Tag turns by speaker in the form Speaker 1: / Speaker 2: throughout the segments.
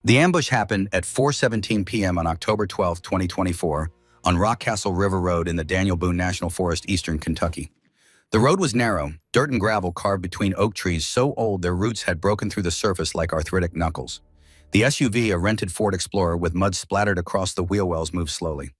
Speaker 1: The ambush happened at 4:17 p.m. on October 12, 2024, on Rockcastle River Road in the Daniel Boone National Forest, eastern Kentucky. The road was narrow, dirt and gravel carved between oak trees so old their roots had broken through the surface like arthritic knuckles. The SUV, a rented Ford Explorer with mud splattered across the wheel wells, moved slowly.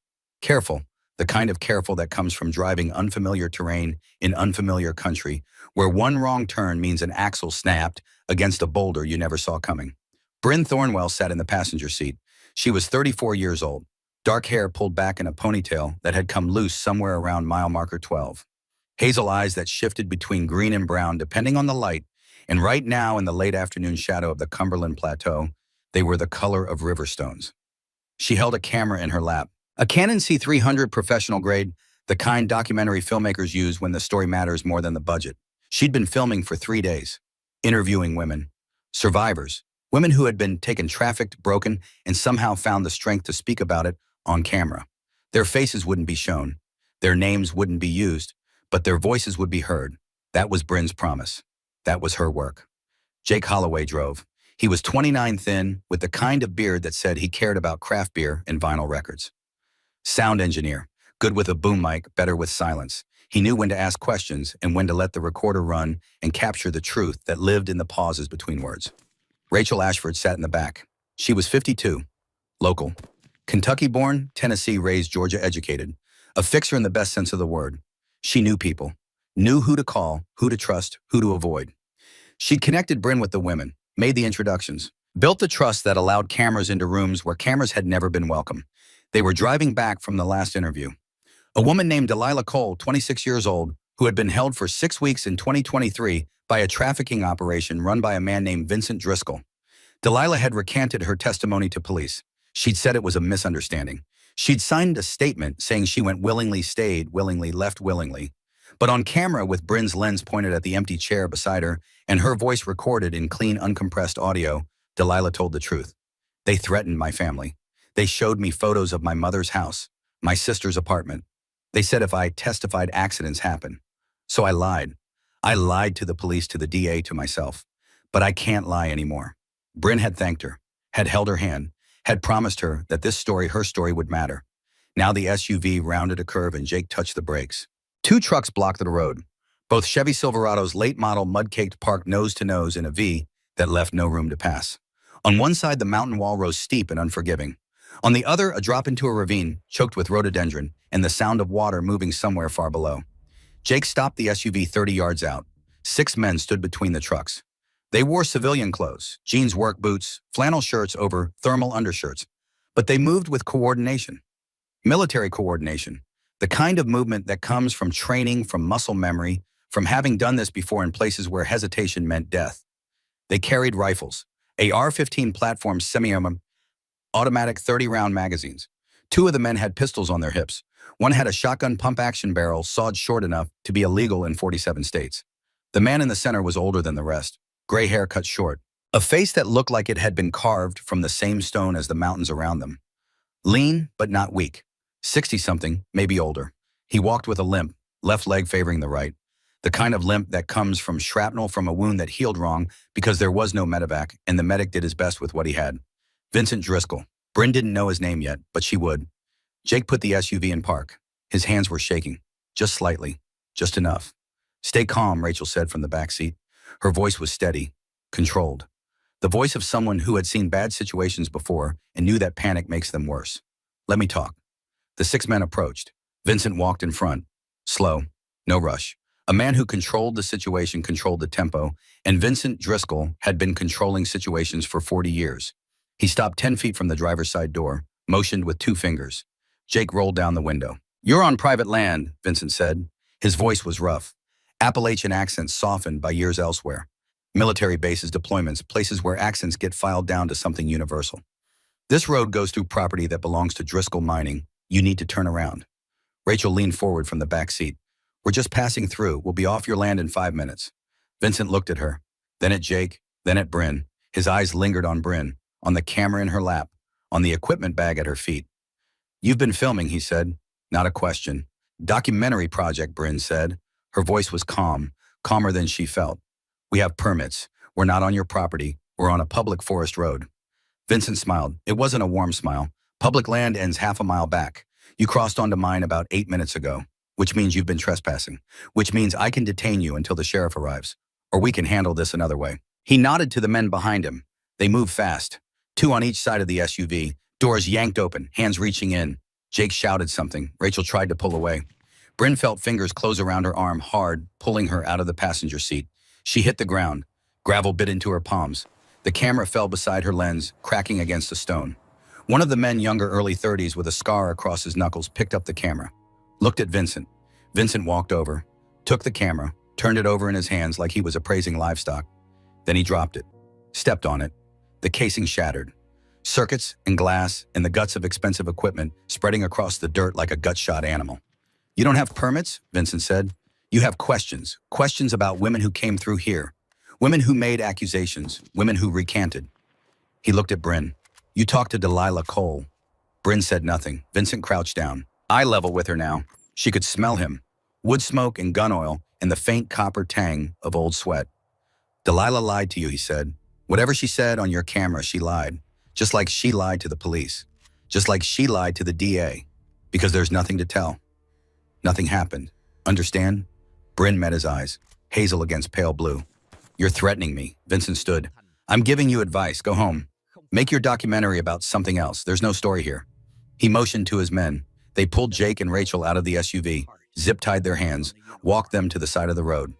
Speaker 1: Careful, the kind of careful that comes from driving unfamiliar terrain in unfamiliar country, where one wrong turn means an axle snapped against a boulder you never saw coming. Bryn Thornwell sat in the passenger seat. She was 34 years old, dark hair pulled back in a ponytail that had come loose somewhere around mile marker 12. Hazel eyes that shifted between green and brown depending on the light, and right now in the late afternoon shadow of the Cumberland Plateau, they were the color of river stones. She held a camera in her lap, a Canon C300 professional grade, the kind documentary filmmakers use when the story matters more than the budget. She'd been filming for 3 days, interviewing women, survivors, women who had been taken trafficked, broken, and somehow found the strength to speak about it on camera. Their faces wouldn't be shown, their names wouldn't be used, but their voices would be heard. That was Bryn's promise. That was her work. Jake Holloway drove. He was 29 thin, with the kind of beard that said he cared about craft beer and vinyl records. Sound engineer, good with a boom mic, better with silence. He knew when to ask questions and when to let the recorder run and capture the truth that lived in the pauses between words. Rachel Ashford sat in the back. She was 52, local. Kentucky-born, Tennessee-raised, Georgia-educated. A fixer in the best sense of the word. She knew people, knew who to call, who to trust, who to avoid. She'd connected Bryn with the women, made the introductions, built the trust that allowed cameras into rooms where cameras had never been welcome. They were driving back from the last interview. A woman named Delilah Cole, 26 years old, who had been held for 6 weeks in 2023 by a trafficking operation run by a man named Vincent Driscoll. Delilah had recanted her testimony to police. She'd said it was a misunderstanding. She'd signed a statement saying she went willingly, stayed willingly, left willingly. But on camera, with Bryn's lens pointed at the empty chair beside her and her voice recorded in clean, uncompressed audio, Delilah told the truth. They threatened my family. They showed me photos of my mother's house, my sister's apartment. They said if I testified, accidents happen. So I lied. I lied to the police, to the DA, to myself. But I can't lie anymore. Bryn had thanked her, had held her hand, had promised her that this story, her story, would matter. Now the SUV rounded a curve and Jake touched the brakes. 2 trucks blocked the road. Both Chevy Silverados, late model, mud-caked, parked nose to nose in a V that left no room to pass. On one side, the mountain wall rose steep and unforgiving. On the other, a drop into a ravine, choked with rhododendron and the sound of water moving somewhere far below. Jake stopped the SUV 30 yards out. 6 men stood between the trucks. They wore civilian clothes, jeans, work boots, flannel shirts over thermal undershirts. But they moved with coordination. Military coordination. The kind of movement that comes from training, from muscle memory, from having done this before in places where hesitation meant death. They carried rifles, AR-15 platform semi-automatic 30-round magazines. 2 of the men had pistols on their hips. One had a shotgun pump-action barrel sawed short enough to be illegal in 47 states. The man in the center was older than the rest. Gray hair cut short, a face that looked like it had been carved from the same stone as the mountains around them. Lean, but not weak. 60-something, maybe older. He walked with a limp, left leg favoring the right. The kind of limp that comes from shrapnel from a wound that healed wrong because there was no medevac, and the medic did his best with what he had. Vincent Driscoll. Bryn didn't know his name yet, but she would. Jake put the SUV in park. His hands were shaking, just slightly, just enough. Stay calm, Rachel said from the back seat. Her voice was steady, controlled. The voice of someone who had seen bad situations before and knew that panic makes them worse. Let me talk. The 6 men approached. Vincent walked in front. Slow, no rush. A man who controlled the situation controlled the tempo, and Vincent Driscoll had been controlling situations for 40 years. He stopped 10 feet from the driver's side door, motioned with 2 fingers. Jake rolled down the window. You're on private land, Vincent said. His voice was rough. Appalachian accents softened by years elsewhere. Military bases, deployments, places where accents get filed down to something universal. This road goes through property that belongs to Driscoll Mining. You need to turn around. Rachel leaned forward from the back seat. We're just passing through. We'll be off your land in 5 minutes. Vincent looked at her, then at Jake, then at Bryn. His eyes lingered on Bryn, on the camera in her lap, on the equipment bag at her feet. You've been filming, he said. Not a question. Documentary project, Bryn said. Her voice was calm, calmer than she felt. We have permits. We're not on your property. We're on a public forest road. Vincent smiled. It wasn't a warm smile. Public land ends half a mile back. You crossed onto mine about 8 minutes ago, which means you've been trespassing, which means I can detain you until the sheriff arrives, or we can handle this another way. He nodded to the men behind him. They moved fast. 2 on each side of the SUV, doors yanked open, hands reaching in. Jake shouted something. Rachel tried to pull away. Bryn felt fingers close around her arm hard, pulling her out of the passenger seat. She hit the ground. Gravel bit into her palms. The camera fell beside her lens, cracking against a stone. One of the men, younger, early 30s, with a scar across his knuckles, picked up the camera. Looked at Vincent. Vincent walked over, took the camera, turned it over in his hands like he was appraising livestock. Then he dropped it, stepped on it. The casing shattered. Circuits and glass and the guts of expensive equipment spreading across the dirt like a gut-shot animal. You don't have permits? Vincent said. You have questions. Questions about women who came through here. Women who made accusations. Women who recanted. He looked at Bryn. You talked to Delilah Cole. Bryn said nothing. Vincent crouched down. Eye level with her now. She could smell him. Wood smoke and gun oil and the faint copper tang of old sweat. Delilah lied to you, he said. Whatever she said on your camera, she lied. Just like she lied to the police. Just like she lied to the DA. Because there's nothing to tell. Nothing happened. Understand? Bryn met his eyes. Hazel against pale blue. You're threatening me. Vincent stood. I'm giving you advice. Go home. Make your documentary about something else. There's no story here. He motioned to his men. They pulled Jake and Rachel out of the SUV, zip-tied their hands, walked them to the side of the road.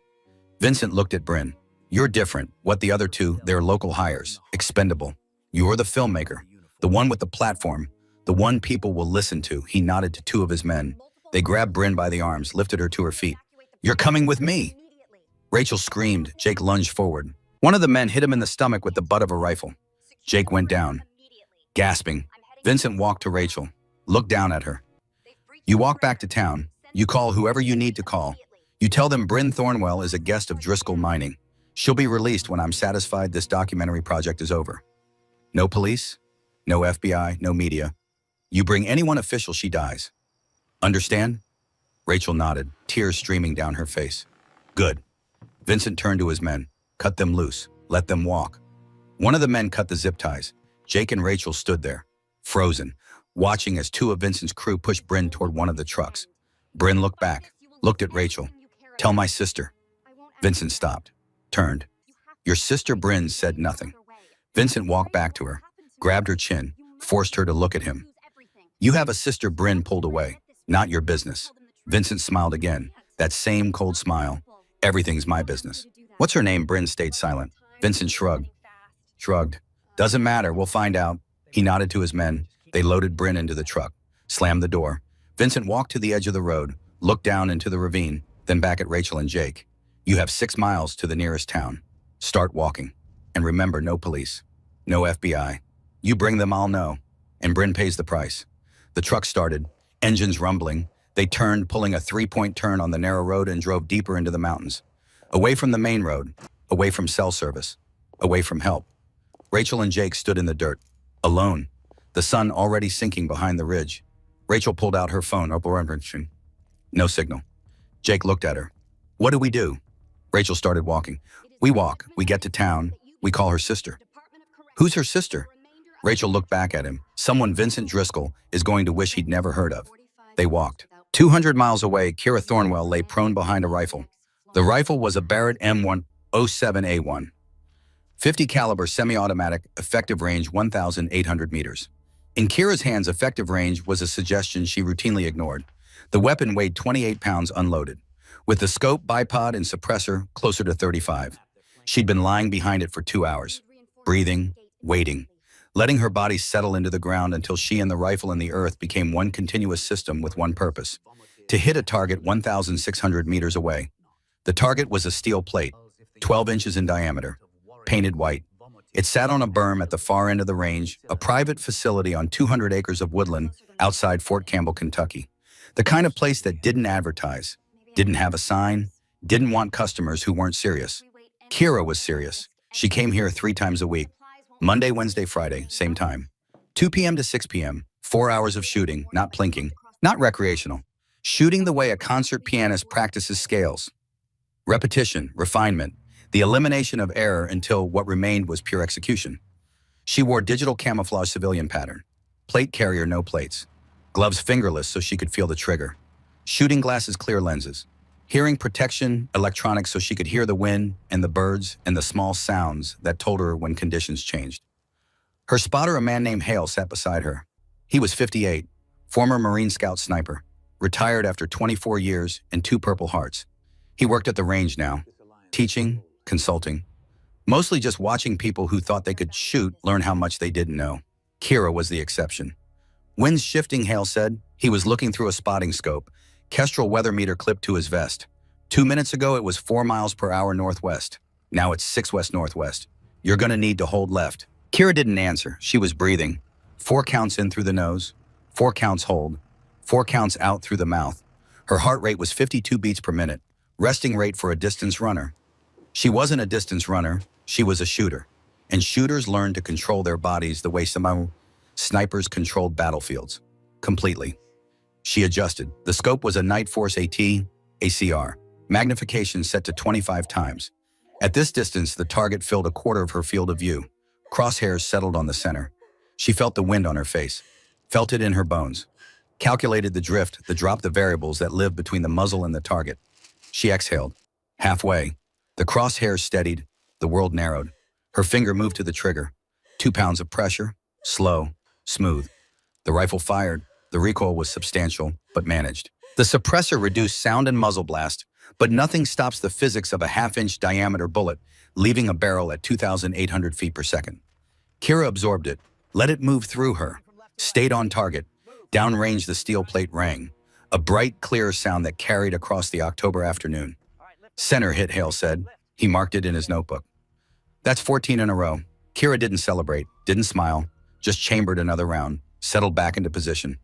Speaker 1: Vincent looked at Bryn. You're different. What the other two, they're local hires. Expendable. You're the filmmaker. The one with the platform. The one people will listen to. He nodded to 2 of his men. They grabbed Bryn by the arms, lifted her to her feet. You're coming with me. Rachel screamed. Jake lunged forward. One of the men hit him in the stomach with the butt of a rifle. Jake went down. Gasping, Vincent walked to Rachel, looked down at her. You walk back to town. You call whoever you need to call. You tell them Bryn Thornwell is a guest of Driscoll Mining. She'll be released when I'm satisfied this documentary project is over. No police, no FBI, no media. You bring anyone official, she dies. Understand? Rachel nodded, tears streaming down her face. Good. Vincent turned to his men. Cut them loose. Let them walk. One of the men cut the zip ties. Jake and Rachel stood there, frozen, watching as 2 of Vincent's crew pushed Bryn toward one of the trucks. Bryn looked back, looked at Rachel. Tell my sister. Vincent stopped, turned. Your sister Bryn said nothing. Vincent walked back to her, grabbed her chin, forced her to look at him. You have a sister. Bryn pulled away. Not your business. Vincent smiled again, that same cold smile. Everything's my business. What's her name? Bryn stayed silent. Vincent shrugged. Doesn't matter, we'll find out. He nodded to his men. They loaded Bryn into the truck, slammed the door. Vincent walked to the edge of the road, looked down into the ravine, then back at Rachel and Jake. You have 6 miles to the nearest town. Start walking. And remember, no police, no FBI. You bring them, I'll know. And Bryn pays the price. The truck started, engines rumbling. They turned, pulling a 3-point turn on the narrow road and drove deeper into the mountains. Away from the main road, away from cell service, away from help. Rachel and Jake stood in the dirt, alone, the sun already sinking behind the ridge. Rachel pulled out her phone. No signal. Jake looked at her. What do we do? Rachel started walking. We walk. We get to town. We call her sister. Who's her sister? Rachel looked back at him. Someone Vincent Driscoll is going to wish he'd never heard of. They walked. 200 miles away, Kira Thornwell lay prone behind a rifle. The rifle was a Barrett M107A1. 50 caliber semi-automatic, effective range 1,800 meters. In Kira's hands, effective range was a suggestion she routinely ignored. The weapon weighed 28 pounds unloaded, with the scope, bipod, and suppressor closer to 35. She'd been lying behind it for 2 hours, breathing, waiting, letting her body settle into the ground until she and the rifle and the earth became one continuous system with one purpose: to hit a target 1,600 meters away. The target was a steel plate, 12 inches in diameter, painted white. It sat on a berm at the far end of the range, a private facility on 200 acres of woodland outside Fort Campbell, Kentucky. The kind of place that didn't advertise, didn't have a sign, didn't want customers who weren't serious. Kira was serious. She came here 3 times a week, Monday, Wednesday, Friday, same time. 2 p.m. to 6 p.m., 4 hours of shooting, not plinking, not recreational. Shooting the way a concert pianist practices scales. Repetition, refinement, the elimination of error until what remained was pure execution. She wore digital camouflage civilian pattern. Plate carrier, no plates. Gloves fingerless so she could feel the trigger. Shooting glasses, clear lenses. Hearing protection, electronics so she could hear the wind and the birds and the small sounds that told her when conditions changed. Her spotter, a man named Hale, sat beside her. He was 58, former Marine Scout sniper, retired after 24 years and 2 Purple Hearts. He worked at the range now, teaching, consulting, mostly just watching people who thought they could shoot learn how much they didn't know. Kira was the exception. Winds shifting, Hale said. He was looking through a spotting scope, Kestrel weather meter clipped to his vest. 2 minutes ago, it was 4 miles per hour northwest. Now it's 6 west northwest. You're gonna need to hold left. Kira didn't answer. She was breathing. 4 counts in through the nose, 4 counts hold, 4 counts out through the mouth. Her heart rate was 52 beats per minute, resting rate for a distance runner. She wasn't a distance runner, she was a shooter. And shooters learn to control their bodies the way some snipers controlled battlefields. Completely. She adjusted. The scope was a Night Force AT, ACR. Magnification set to 25 times. At this distance, the target filled a quarter of her field of view. Crosshairs settled on the center. She felt the wind on her face, felt it in her bones. Calculated the drift, the drop, the variables that live between the muzzle and the target. She exhaled. Halfway, the crosshairs steadied, the world narrowed. Her finger moved to the trigger. 2 pounds of pressure, slow, smooth. The rifle fired. The recoil was substantial, but managed. The suppressor reduced sound and muzzle blast, but nothing stops the physics of a half-inch diameter bullet, leaving a barrel at 2,800 feet per second. Kira absorbed it, let it move through her, stayed on target. Downrange, the steel plate rang, a bright, clear sound that carried across the October afternoon. Center hit, Hale said. He marked it in his notebook. That's 14 in a row. Kira didn't celebrate, didn't smile, just chambered another round, settled back into position.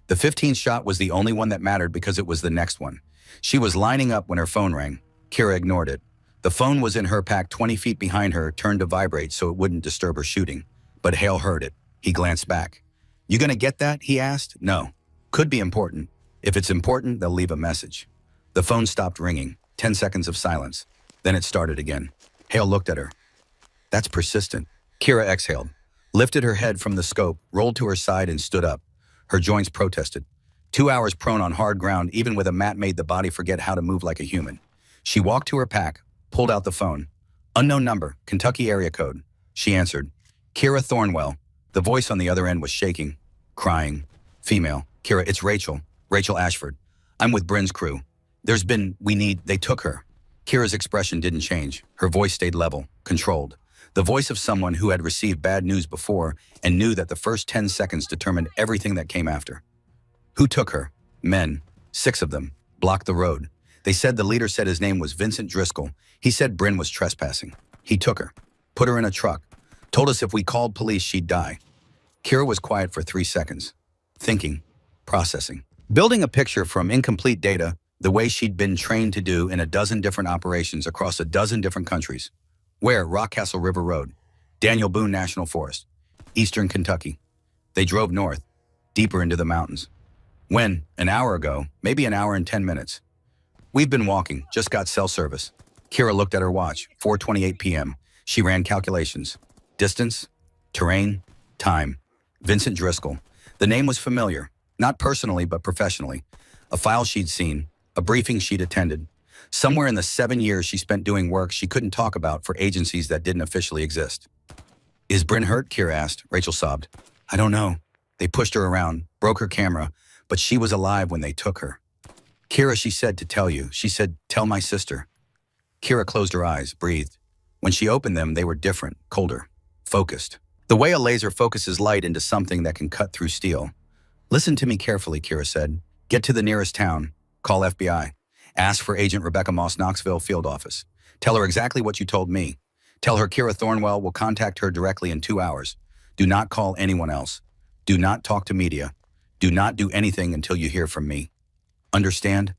Speaker 1: The 15th shot was the only one that mattered because it was the next one. She was lining up when her phone rang. Kira ignored it. The phone was in her pack 20 feet behind her, turned to vibrate so it wouldn't disturb her shooting. But Hale heard it. He glanced back. You gonna get that? He asked. No. Could be important. If it's important, they'll leave a message. The phone stopped ringing. 10 seconds of silence. Then it started again. Hale looked at her. That's persistent. Kira exhaled, lifted her head from the scope, rolled to her side and stood up. Her joints protested. 2 hours prone on hard ground, even with a mat, made the body forget how to move like a human. She walked to her pack, pulled out the phone. Unknown number, Kentucky area code. She answered. Kira Thornwell. The voice on the other end was shaking, crying. Female. Kira, it's Rachel. Rachel Ashford. I'm with Bryn's crew. They took her. Kira's expression didn't change. Her voice stayed level, controlled. The voice of someone who had received bad news before and knew that the first 10 seconds determined everything that came after. Who took her? Men. 6 of them. Blocked the road. They said the leader said his name was Vincent Driscoll. He said Bryn was trespassing. He took her. Put her in a truck. Told us if we called police, she'd die. Kira was quiet for 3 seconds. Thinking. Processing. Building a picture from incomplete data, the way she'd been trained to do in a dozen different operations across a dozen different countries. Where? Rockcastle River Road, Daniel Boone National Forest, Eastern Kentucky. They drove north, deeper into the mountains. When? An hour ago, maybe an hour and 10 minutes. We've been walking, just got cell service. Kira looked at her watch, 4:28 p.m. She ran calculations. Distance, terrain, time. Vincent Driscoll. The name was familiar, not personally but professionally. A file she'd seen, a briefing she'd attended. Somewhere in the 7 years she spent doing work she couldn't talk about for agencies that didn't officially exist. Is Bryn hurt? Kira asked. Rachel sobbed. I don't know. They pushed her around, broke her camera, but she was alive when they took her. Kira, she said to tell you. She said, tell my sister. Kira closed her eyes, breathed. When she opened them, they were different, colder, focused. The way a laser focuses light into something that can cut through steel. Listen to me carefully, Kira said. Get to the nearest town. Call FBI. Ask for Agent Rebecca Moss, Knoxville Field Office. Tell her exactly what you told me. Tell her Kira Thornwell will contact her directly in 2 hours. Do not call anyone else. Do not talk to media. Do not do anything until you hear from me. Understand?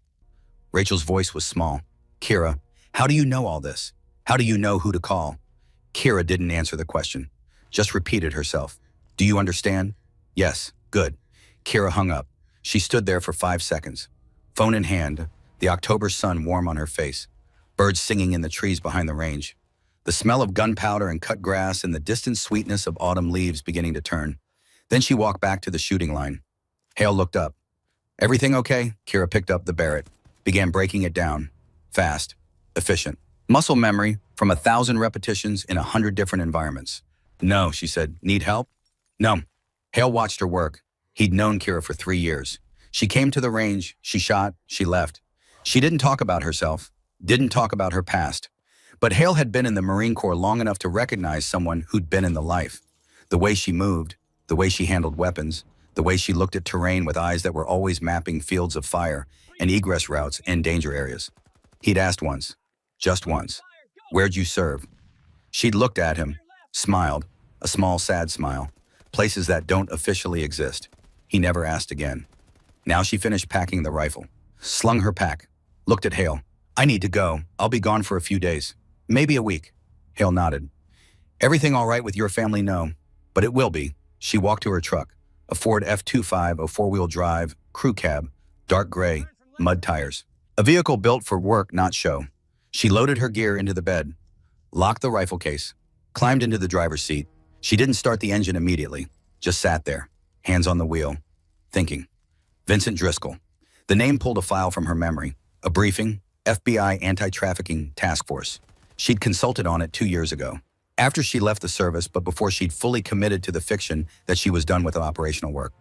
Speaker 1: Rachel's voice was small. Kira, how do you know all this? How do you know who to call? Kira didn't answer the question, just repeated herself. Do you understand? Yes, good. Kira hung up. She stood there for 5 seconds. Phone in hand, the October sun warm on her face. Birds singing in the trees behind the range. the smell of gunpowder and cut grass and the distant sweetness of autumn leaves beginning to turn. Then she walked back to the shooting line. Hale looked up. Everything okay? Kira picked up the Barrett, began breaking it down. Fast, efficient. Muscle memory from 1,000 repetitions in 100 different environments. No, she said. Need help? No. Hale watched her work. He'd known Kira for 3 years. She came to the range, she shot, she left. She didn't talk about herself, didn't talk about her past. But Hale had been in the Marine Corps long enough to recognize someone who'd been in the life. The way she moved, the way she handled weapons, the way she looked at terrain with eyes that were always mapping fields of fire and egress routes and danger areas. He'd asked once, just once, "Where'd you serve?" She'd looked at him, smiled, a small sad smile, places that don't officially exist. He never asked again. Now she finished packing the rifle, slung her pack, looked at Hale. "I need to go. I'll be gone for a few days. Maybe a week." Hale nodded. "Everything all right with your family? No, but it will be." She walked to her truck, a Ford F-25, a four-wheel drive, crew cab, dark gray, mud tires. A vehicle built for work, not show. She loaded her gear into the bed, locked the rifle case, climbed into the driver's seat. She didn't start the engine immediately, just sat there, hands on the wheel, thinking. Vincent Driscoll. The name pulled a file from her memory, a briefing, FBI Anti-Trafficking Task Force. She'd consulted on it 2 years ago, after she left the service but before she'd fully committed to the fiction that she was done with operational work.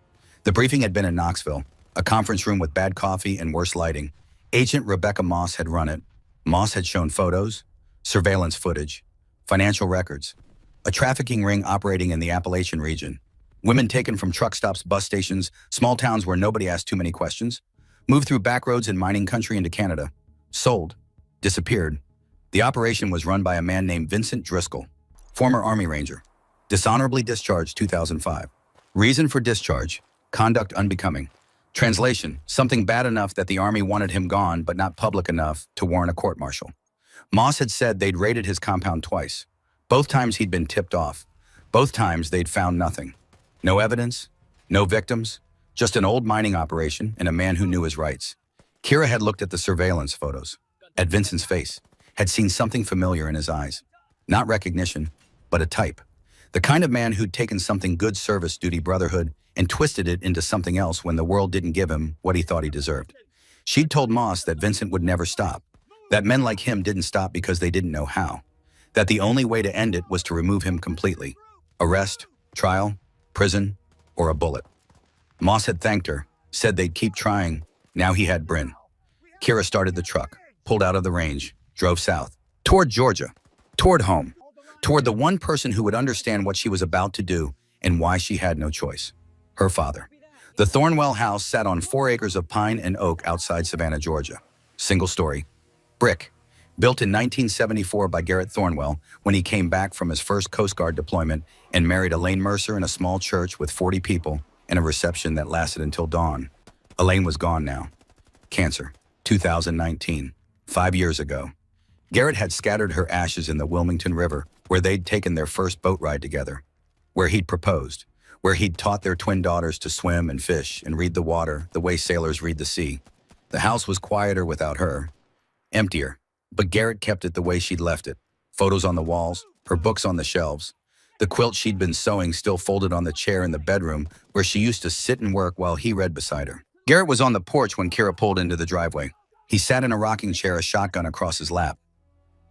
Speaker 1: The briefing had been in Knoxville, a conference room with bad coffee and worse lighting. Agent Rebecca Moss had run it. Moss had shown photos, surveillance footage, financial records, a trafficking ring operating in the Appalachian region, women taken from truck stops, bus stations, small towns where nobody asked too many questions, moved through back roads in mining country into Canada, sold, disappeared. The operation was run by a man named Vincent Driscoll, former Army Ranger, dishonorably discharged 2005. Reason for discharge, conduct unbecoming. Translation, something bad enough that the Army wanted him gone but not public enough to warrant a court-martial. Moss had said they'd raided his compound twice. Both times he'd been tipped off. Both times they'd found nothing. No evidence, no victims, just an old mining operation and a man who knew his rights. Kira had looked at the surveillance photos, at Vincent's face, had seen something familiar in his eyes. Not recognition, but a type. The kind of man who'd taken something good service duty brotherhood and twisted it into something else when the world didn't give him what he thought he deserved. She'd told Moss that Vincent would never stop, that men like him didn't stop because they didn't know how, that the only way to end it was to remove him completely. Arrest, trial, prison, or a bullet. Moss had thanked her, said they'd keep trying. Now he had Bryn. Kira started the truck, pulled out of the range, drove south, toward Georgia, toward home, toward the one person who would understand what she was about to do and why she had no choice. Her father. The Thornwell house sat on 4 acres of pine and oak outside Savannah, Georgia. Single story. Brick. Built in 1974 by Garrett Thornwell when he came back from his first Coast Guard deployment and married Elaine Mercer in a small church with 40 people and a reception that lasted until dawn. Elaine was gone now. Cancer. 2019. 5 years ago. Garrett had scattered her ashes in the Wilmington River, where they'd taken their first boat ride together, where he'd proposed, where he'd taught their twin daughters to swim and fish and read the water the way sailors read the sea. The house was quieter without her, emptier, but Garrett kept it the way she'd left it. Photos on the walls, her books on the shelves, the quilt she'd been sewing still folded on the chair in the bedroom where she used to sit and work while he read beside her. Garrett was on the porch when Kira pulled into the driveway. He sat in a rocking chair, a shotgun across his lap.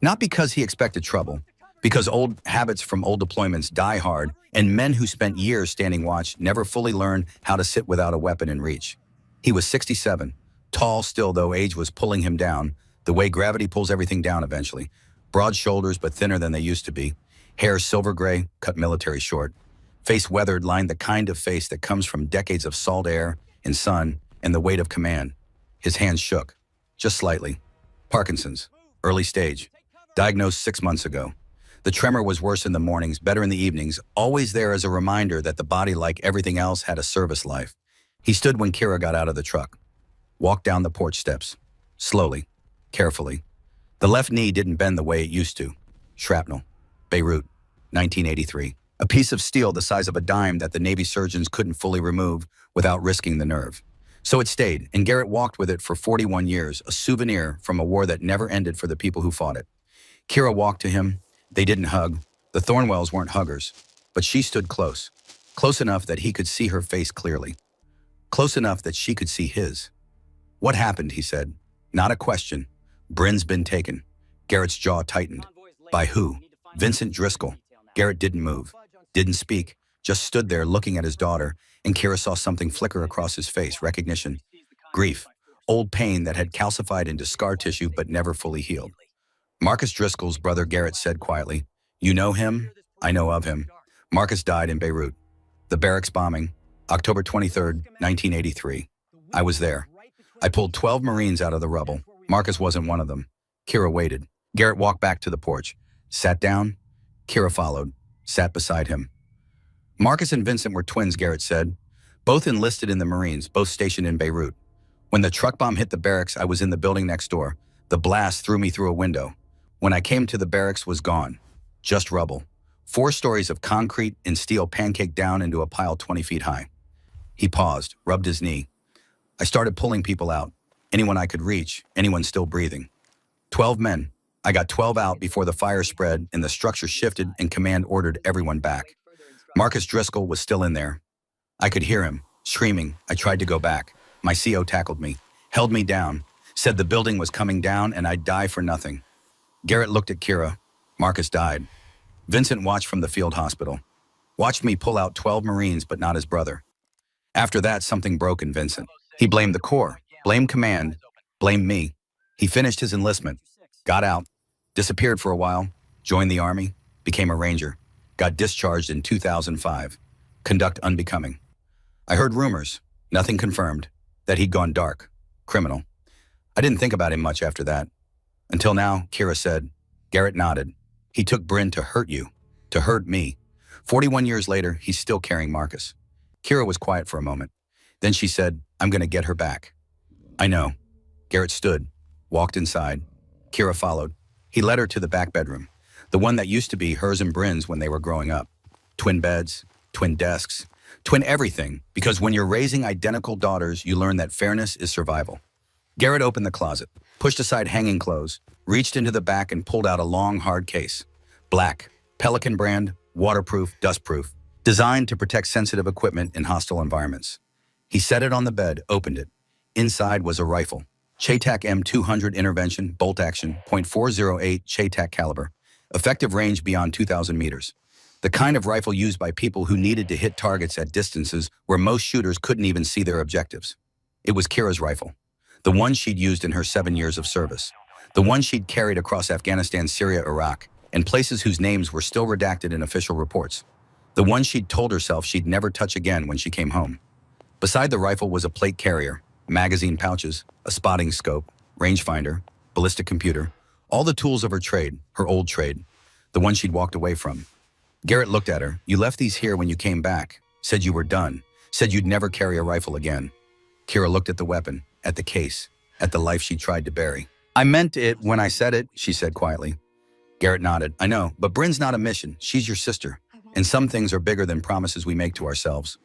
Speaker 1: Not because he expected trouble, because old habits from old deployments die hard, and men who spent years standing watch never fully learn how to sit without a weapon in reach. He was 67, tall still though age was pulling him down, the way gravity pulls everything down eventually. Broad shoulders but thinner than they used to be. Hair silver gray, cut military short. Face weathered, lined the kind of face that comes from decades of salt air and sun and the weight of command. His hands shook, just slightly. Parkinson's, early stage. Diagnosed 6 months ago. The tremor was worse in the mornings, better in the evenings, always there as a reminder that the body, like everything else, had a service life. He stood when Kira got out of the truck. Walked down the porch steps. Slowly, carefully. The left knee didn't bend the way it used to. Shrapnel. Beirut, 1983. A piece of steel the size of a dime that the Navy surgeons couldn't fully remove without risking the nerve. So it stayed, and Garrett walked with it for 41 years, a souvenir from a war that never ended for the people who fought it. Kira walked to him, They didn't hug. The Thornwells weren't huggers. But she stood close. Close enough that he could see her face clearly. Close enough that she could see his. "What happened?" he said. Not a question. "Bryn's been taken." Garrett's jaw tightened. "By who?" "Vincent Driscoll." Garrett didn't move, didn't speak, just stood there looking at his daughter, and Kira saw something flicker across his face, recognition. Grief. Old pain that had calcified into scar tissue but never fully healed. "Marcus Driscoll's brother," Garrett said quietly. "You know him?" "I know of him. Marcus died in Beirut. The barracks bombing, October 23rd, 1983. I was there. I pulled 12 Marines out of the rubble. Marcus wasn't one of them." Kira waited. Garrett walked back to the porch. Sat down. Kira followed. Sat beside him. "Marcus and Vincent were twins," Garrett said. "Both enlisted in the Marines, both stationed in Beirut. When the truck bomb hit the barracks, I was in the building next door. The blast threw me through a window. When I came to the barracks was gone. Just rubble. 4 stories of concrete and steel pancaked down into a pile 20 feet high." He paused, rubbed his knee. "I started pulling people out. Anyone I could reach, anyone still breathing. 12 men. I got 12 out before the fire spread and the structure shifted and command ordered everyone back. Marcus Driscoll was still in there. I could hear him, screaming. I tried to go back. My CO tackled me, held me down, said the building was coming down and I'd die for nothing." Garrett looked at Kira. "Marcus died. Vincent watched from the field hospital. Watched me pull out 12 Marines, but not his brother. After that, something broke in Vincent. He blamed the Corps, blamed command, blamed me. He finished his enlistment, got out, disappeared for a while, joined the Army, became a Ranger, got discharged in 2005. Conduct unbecoming. I heard rumors, nothing confirmed, that he'd gone dark, criminal. I didn't think about him much after that. Until now," Kira said. Garrett nodded. "He took Bryn to hurt you, to hurt me. 41 years later, he's still carrying Marcus." Kira was quiet for a moment. Then she said, "I'm going to get her back." "I know." Garrett stood, walked inside. Kira followed. He led her to the back bedroom, the one that used to be hers and Bryn's when they were growing up. Twin beds, twin desks, twin everything, because when you're raising identical daughters, you learn that fairness is survival. Garrett opened the closet, pushed aside hanging clothes, reached into the back and pulled out a long, hard case. Black, Pelican brand, waterproof, dustproof, designed to protect sensitive equipment in hostile environments. He set it on the bed, opened it. Inside was a rifle. ChayTac M200 intervention, bolt action, .408 ChayTac caliber. Effective range beyond 2,000 meters. The kind of rifle used by people who needed to hit targets at distances where most shooters couldn't even see their objectives. It was Kira's rifle. The one she'd used in her 7 years of service. The one she'd carried across Afghanistan, Syria, Iraq, and places whose names were still redacted in official reports. The one she'd told herself she'd never touch again when she came home. Beside the rifle was a plate carrier, magazine pouches, a spotting scope, rangefinder, ballistic computer, all the tools of her trade, her old trade, the one she'd walked away from. Garrett looked at her. "You left these here when you came back, said you were done, said you'd never carry a rifle again." Kira looked at the weapon, at the case, at the life she tried to bury. "I meant it when I said it," she said quietly. Garrett nodded. "I know, but Bryn's not a mission. She's your sister. And some things are bigger than promises we make to ourselves."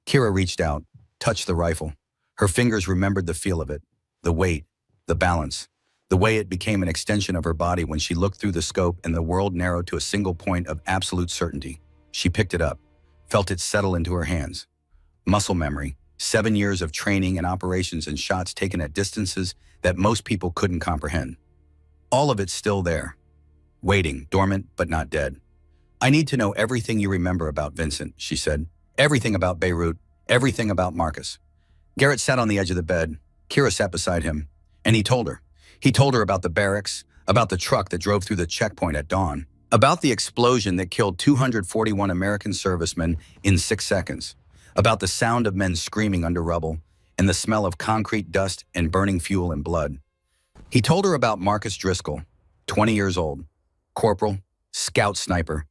Speaker 1: Kira reached out, touched the rifle. Her fingers remembered the feel of it, the weight, the balance, the way it became an extension of her body when she looked through the scope and the world narrowed to a single point of absolute certainty. She picked it up, felt it settle into her hands. Muscle memory, 7 years of training and operations and shots taken at distances that most people couldn't comprehend. All of it's still there, waiting, dormant but not dead. "I need to know everything you remember about Vincent," she said. "Everything about Beirut, everything about Marcus." Garrett sat on the edge of the bed. Kira sat beside him, and he told her. He told her about the barracks, about the truck that drove through the checkpoint at dawn, about the explosion that killed 241 American servicemen in 6 seconds, about the sound of men screaming under rubble, and the smell of concrete dust and burning fuel and blood. He told her about Marcus Driscoll, 20 years old, corporal, scout sniper,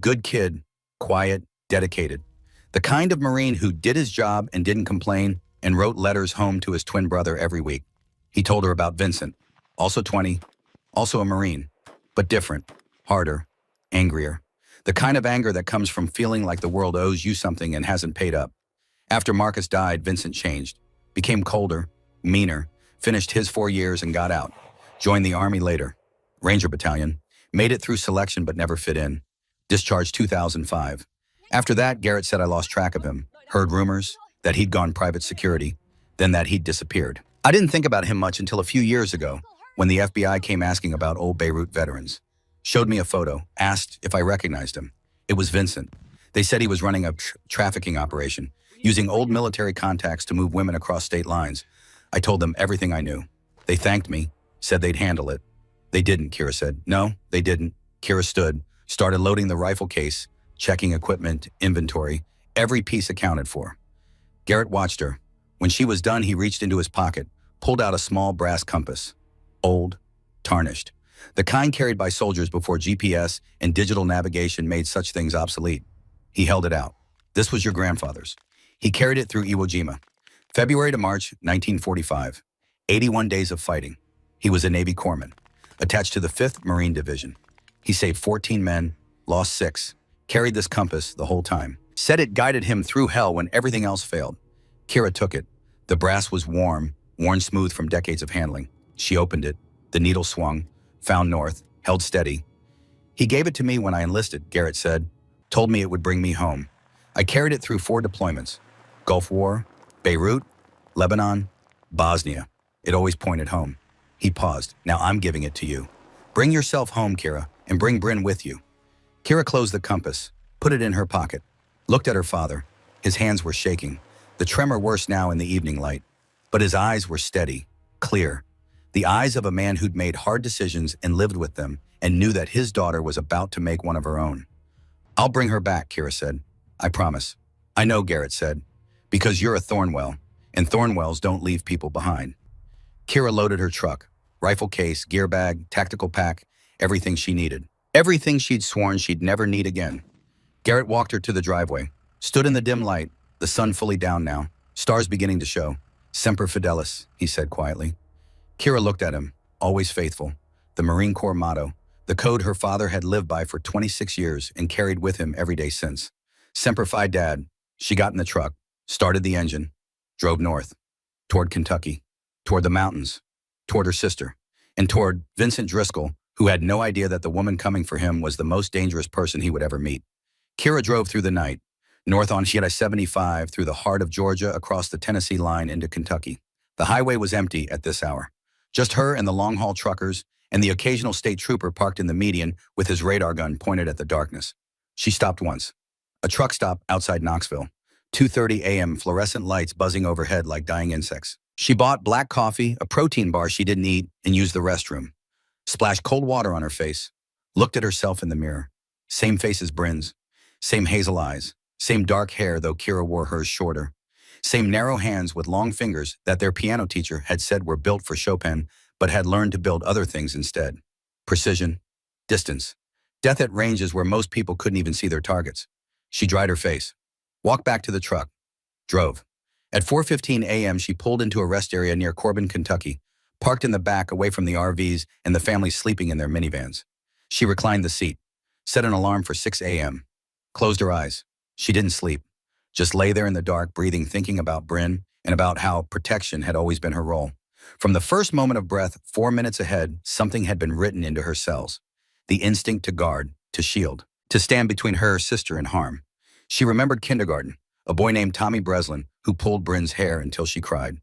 Speaker 1: good kid, quiet, dedicated, the kind of Marine who did his job and didn't complain and wrote letters home to his twin brother every week. He told her about Vincent, also 20, also a Marine, but different, harder, angrier. The kind of anger that comes from feeling like the world owes you something and hasn't paid up. After Marcus died, Vincent changed, became colder, meaner, finished his 4 years and got out. Joined the Army later. Ranger Battalion. Made it through selection but never fit in. Discharged 2005. After that, Garrett said I lost track of him. Heard rumors that he'd gone private security, then that he'd disappeared. I didn't think about him much until a few years ago, when the FBI came asking about old Beirut veterans. Showed me a photo, asked if I recognized him. It was Vincent. They said he was running a trafficking operation, using old military contacts to move women across state lines. I told them everything I knew. They thanked me, said they'd handle it. They didn't, Kira said. No, they didn't. Kira stood, started loading the rifle case, checking equipment, inventory, every piece accounted for. Garrett watched her. When she was done, he reached into his pocket, pulled out a small brass compass. Old, tarnished. The kind carried by soldiers before GPS and digital navigation made such things obsolete. He held it out. This was your grandfather's. He carried it through Iwo Jima. February to March 1945. 81 days of fighting. He was a Navy corpsman, attached to the 5th Marine Division. He saved 14 men, lost 6, carried this compass the whole time. Said it guided him through hell when everything else failed. Kira took it. The brass was warm, worn smooth from decades of handling. She opened it. The needle swung, found north, held steady. He gave it to me when I enlisted, Garrett said. Told me it would bring me home. I carried it through 4 deployments. Gulf War, Beirut, Lebanon, Bosnia. It always pointed home. He paused. Now I'm giving it to you. Bring yourself home, Kira, and bring Bryn with you. Kira closed the compass, put it in her pocket, looked at her father. His hands were shaking, the tremor worse now in the evening light. But his eyes were steady, clear. The eyes of a man who'd made hard decisions and lived with them and knew that his daughter was about to make one of her own. I'll bring her back, Kira said. I promise. I know, Garrett said. Because you're a Thornwell, and Thornwells don't leave people behind. Kira loaded her truck, rifle case, gear bag, tactical pack, everything she needed. Everything she'd sworn she'd never need again. Garrett walked her to the driveway, stood in the dim light, the sun fully down now, stars beginning to show. Semper Fidelis, he said quietly. Kira looked at him, always faithful, the Marine Corps motto, the code her father had lived by for 26 years and carried with him every day since. Semper Fi, Dad. She got in the truck, started the engine, drove north, toward Kentucky, toward the mountains, toward her sister, and toward Vincent Driscoll, who had no idea that the woman coming for him was the most dangerous person he would ever meet. Kira drove through the night, north on I-75 through the heart of Georgia across the Tennessee line into Kentucky. The highway was empty at this hour. Just her and the long-haul truckers and the occasional state trooper parked in the median with his radar gun pointed at the darkness. She stopped once. A truck stop outside Knoxville. 2:30 a.m. fluorescent lights buzzing overhead like dying insects. She bought black coffee, a protein bar she didn't eat, and used the restroom. Splashed cold water on her face. Looked at herself in the mirror. Same face as Bryn's. Same hazel eyes. Same dark hair, though Kira wore hers shorter. Same narrow hands with long fingers that their piano teacher had said were built for Chopin, but had learned to build other things instead. Precision. Distance. Death at ranges where most people couldn't even see their targets. She dried her face. Walked back to the truck. Drove. At 4:15 a.m., she pulled into a rest area near Corbin, Kentucky, parked in the back away from the RVs and the family sleeping in their minivans. She reclined the seat, set an alarm for 6 a.m., closed her eyes. She didn't sleep, just lay there in the dark, breathing, thinking about Bryn and about how protection had always been her role. From the first moment of breath, 4 minutes ahead, something had been written into her cells. The instinct to guard, to shield, to stand between her sister and harm. She remembered kindergarten, a boy named Tommy Breslin who pulled Bryn's hair until she cried.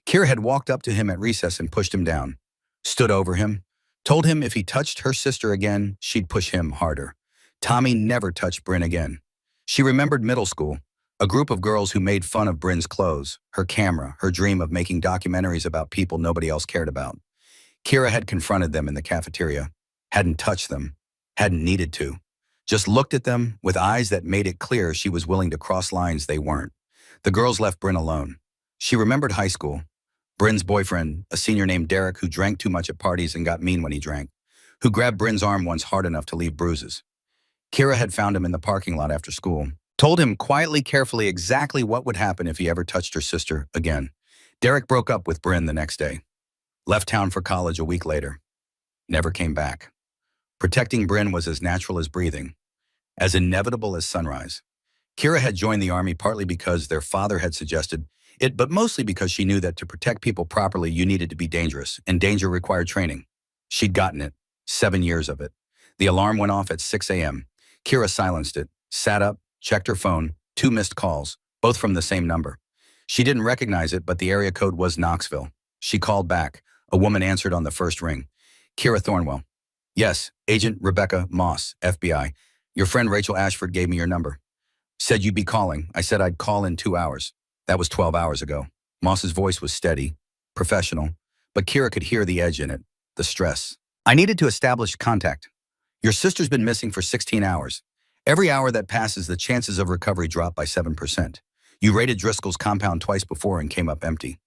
Speaker 1: Kira had walked up to him at recess and pushed him down, stood over him, told him if he touched her sister again, she'd push him harder. Tommy never touched Bryn again. She remembered middle school, a group of girls who made fun of Bryn's clothes, her camera, her dream of making documentaries about people nobody else cared about. Kira had confronted them in the cafeteria, hadn't touched them, hadn't needed to. Just looked at them with eyes that made it clear she was willing to cross lines they weren't. The girls left Bryn alone. She remembered high school. Bryn's boyfriend, a senior named Derek who drank too much at parties and got mean when he drank, who grabbed Bryn's arm once hard enough to leave bruises. Kira had found him in the parking lot after school, told him quietly, carefully exactly what would happen if he ever touched her sister again. Derek broke up with Bryn the next day. Left town for college a week later. Never came back. Protecting Bryn was as natural as breathing, as inevitable as sunrise. Kira had joined the Army partly because their father had suggested it, but mostly because she knew that to protect people properly, you needed to be dangerous, and danger required training. She'd gotten it, 7 years of it. The alarm went off at 6 a.m. Kira silenced it, sat up, checked her phone, 2 missed calls, both from the same number. She didn't recognize it, but the area code was Knoxville. She called back. A woman answered on the first ring. Kira Thornwell. Yes, Agent Rebecca Moss, FBI. Your friend Rachel Ashford gave me your number. Said you'd be calling. I said I'd call in 2 hours. That was 12 hours ago. Moss's voice was steady, professional, but Kira could hear the edge in it, the stress. I needed to establish contact. Your sister's been missing for 16 hours. Every hour that passes, the chances of recovery drop by 7%. You raided Driscoll's compound twice before and came up empty.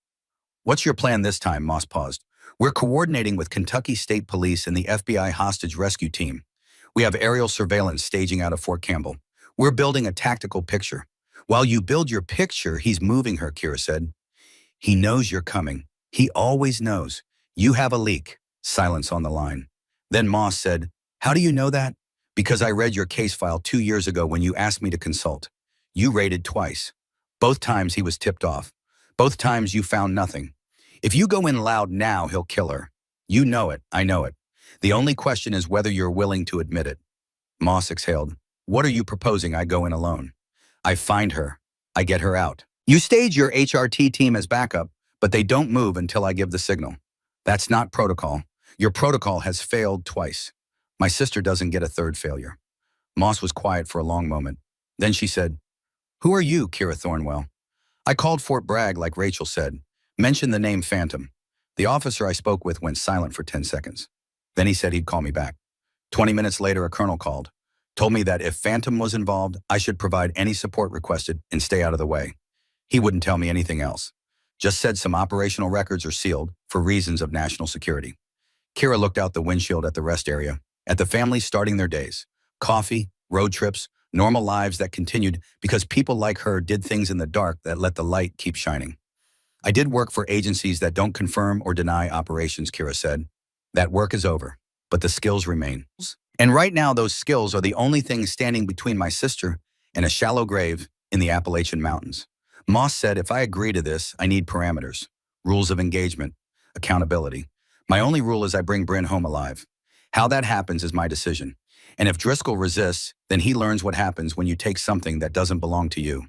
Speaker 1: What's your plan this time? Moss paused. We're coordinating with Kentucky State Police and the FBI hostage rescue team. We have aerial surveillance staging out of Fort Campbell. We're building a tactical picture. While you build your picture, he's moving her, Kira said. He knows you're coming. He always knows. You have a leak. Silence on the line. Then Moss said, how do you know that? Because I read your case file 2 years ago when you asked me to consult. You raided twice. Both times he was tipped off. Both times you found nothing. If you go in loud now, he'll kill her. You know it. I know it. The only question is whether you're willing to admit it. Moss exhaled. What are you proposing I go in alone? I find her. I get her out. You stage your HRT team as backup, but they don't move until I give the signal. That's not protocol. Your protocol has failed twice. My sister doesn't get a third failure. Moss was quiet for a long moment. Then she said, who are you, Kira Thornwell? I called Fort Bragg like Rachel said. Mentioned the name Phantom. The officer I spoke with went silent for 10 seconds. Then he said he'd call me back. 20 minutes later, a colonel called. Told me that if Phantom was involved, I should provide any support requested and stay out of the way. He wouldn't tell me anything else. Just said some operational records are sealed for reasons of national security. Kira looked out the windshield at the rest area, at the families starting their days. Coffee, road trips, normal lives that continued because people like her did things in the dark that let the light keep shining. I did work for agencies that don't confirm or deny operations, Kira said. That work is over, but the skills remain. And right now, those skills are the only things standing between my sister and a shallow grave in the Appalachian Mountains. Moss said, if I agree to this, I need parameters, rules of engagement, accountability. My only rule is I bring Bryn home alive. How that happens is my decision. And if Driscoll resists, then he learns what happens when you take something that doesn't belong to you.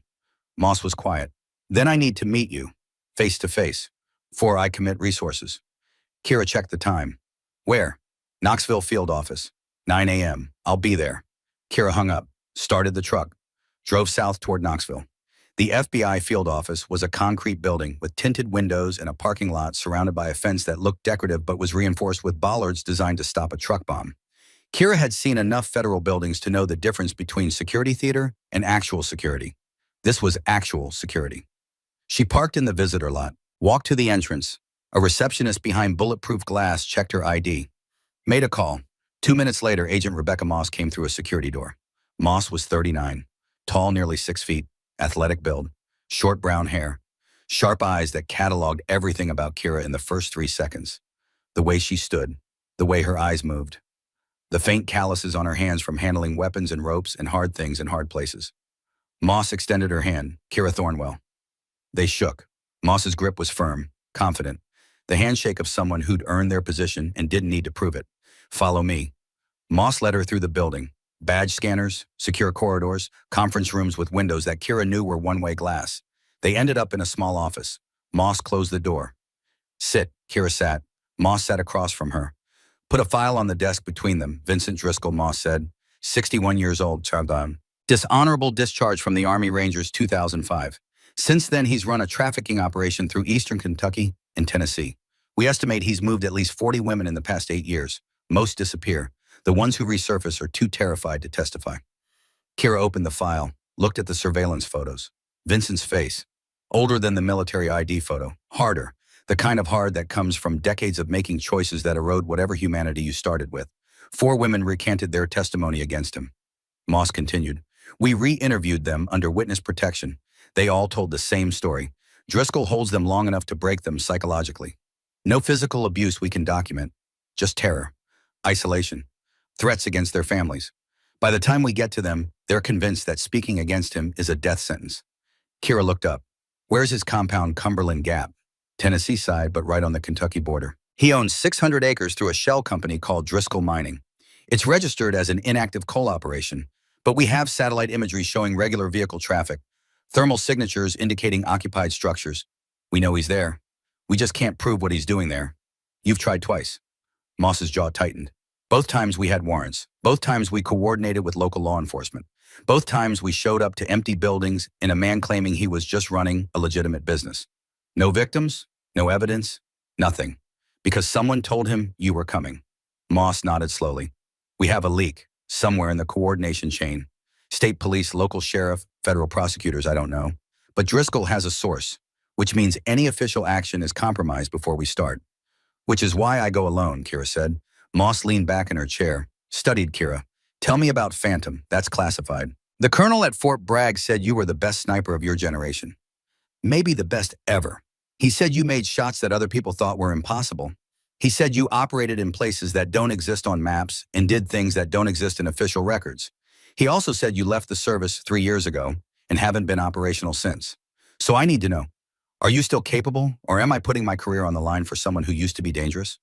Speaker 1: Moss was quiet. Then I need to meet you, face to face, before I commit resources. Kira checked the time. Where? Knoxville field office. 9 a.m. I'll be there. Kira hung up, started the truck, drove south toward Knoxville. The FBI field office was a concrete building with tinted windows and a parking lot surrounded by a fence that looked decorative but was reinforced with bollards designed to stop a truck bomb. Kira had seen enough federal buildings to know the difference between security theater and actual security. This was actual security. She parked in the visitor lot, walked to the entrance. A receptionist behind bulletproof glass checked her ID. Made a call. 2 minutes later, Agent Rebecca Moss came through a security door. Moss was 39, tall, nearly 6 feet, athletic build, short brown hair, sharp eyes that cataloged everything about Kira in the first 3 seconds. The way she stood, the way her eyes moved, the faint calluses on her hands from handling weapons and ropes and hard things in hard places. Moss extended her hand, Kira Thornwell. They shook. Moss's grip was firm, confident, the handshake of someone who'd earned their position and didn't need to prove it. Follow me. Moss led her through the building. Badge scanners, secure corridors, conference rooms with windows that Kira knew were one-way glass. They ended up in a small office. Moss closed the door. Sit, Kira sat. Moss sat across from her. Put a file on the desk between them, Vincent Driscoll, Moss said. 61 years old, Chardon. Dishonorable discharge from the Army Rangers 2005. Since then, he's run a trafficking operation through eastern Kentucky and Tennessee. We estimate he's moved at least 40 women in the past 8 years. Most disappear. The ones who resurface are too terrified to testify. Kira opened the file, looked at the surveillance photos. Vincent's face. Older than the military ID photo. Harder. The kind of hard that comes from decades of making choices that erode whatever humanity you started with. 4 women recanted their testimony against him. Moss continued. We re-interviewed them under witness protection. They all told the same story. Driscoll holds them long enough to break them psychologically. No physical abuse we can document. Just terror. Isolation. Threats against their families. By the time we get to them, they're convinced that speaking against him is a death sentence. Kira looked up. Where's his compound? Cumberland Gap. Tennessee side, but right on the Kentucky border. He owns 600 acres through a shell company called Driscoll Mining. It's registered as an inactive coal operation, but we have satellite imagery showing regular vehicle traffic, thermal signatures indicating occupied structures. We know he's there. We just can't prove what he's doing there. You've tried twice. Moss's jaw tightened. Both times we had warrants. Both times we coordinated with local law enforcement. Both times we showed up to empty buildings and a man claiming he was just running a legitimate business. No victims, no evidence, nothing. Because someone told him you were coming. Moss nodded slowly. We have a leak, somewhere in the coordination chain. State police, local sheriff, federal prosecutors, I don't know. But Driscoll has a source, which means any official action is compromised before we start. Which is why I go alone, Kira said. Moss leaned back in her chair, studied Kira. Tell me about Phantom, that's classified. The colonel at Fort Bragg said you were the best sniper of your generation. Maybe the best ever. He said you made shots that other people thought were impossible. He said you operated in places that don't exist on maps and did things that don't exist in official records. He also said you left the service 3 years ago and haven't been operational since. So I need to know, are you still capable, or am I putting my career on the line for someone who used to be dangerous?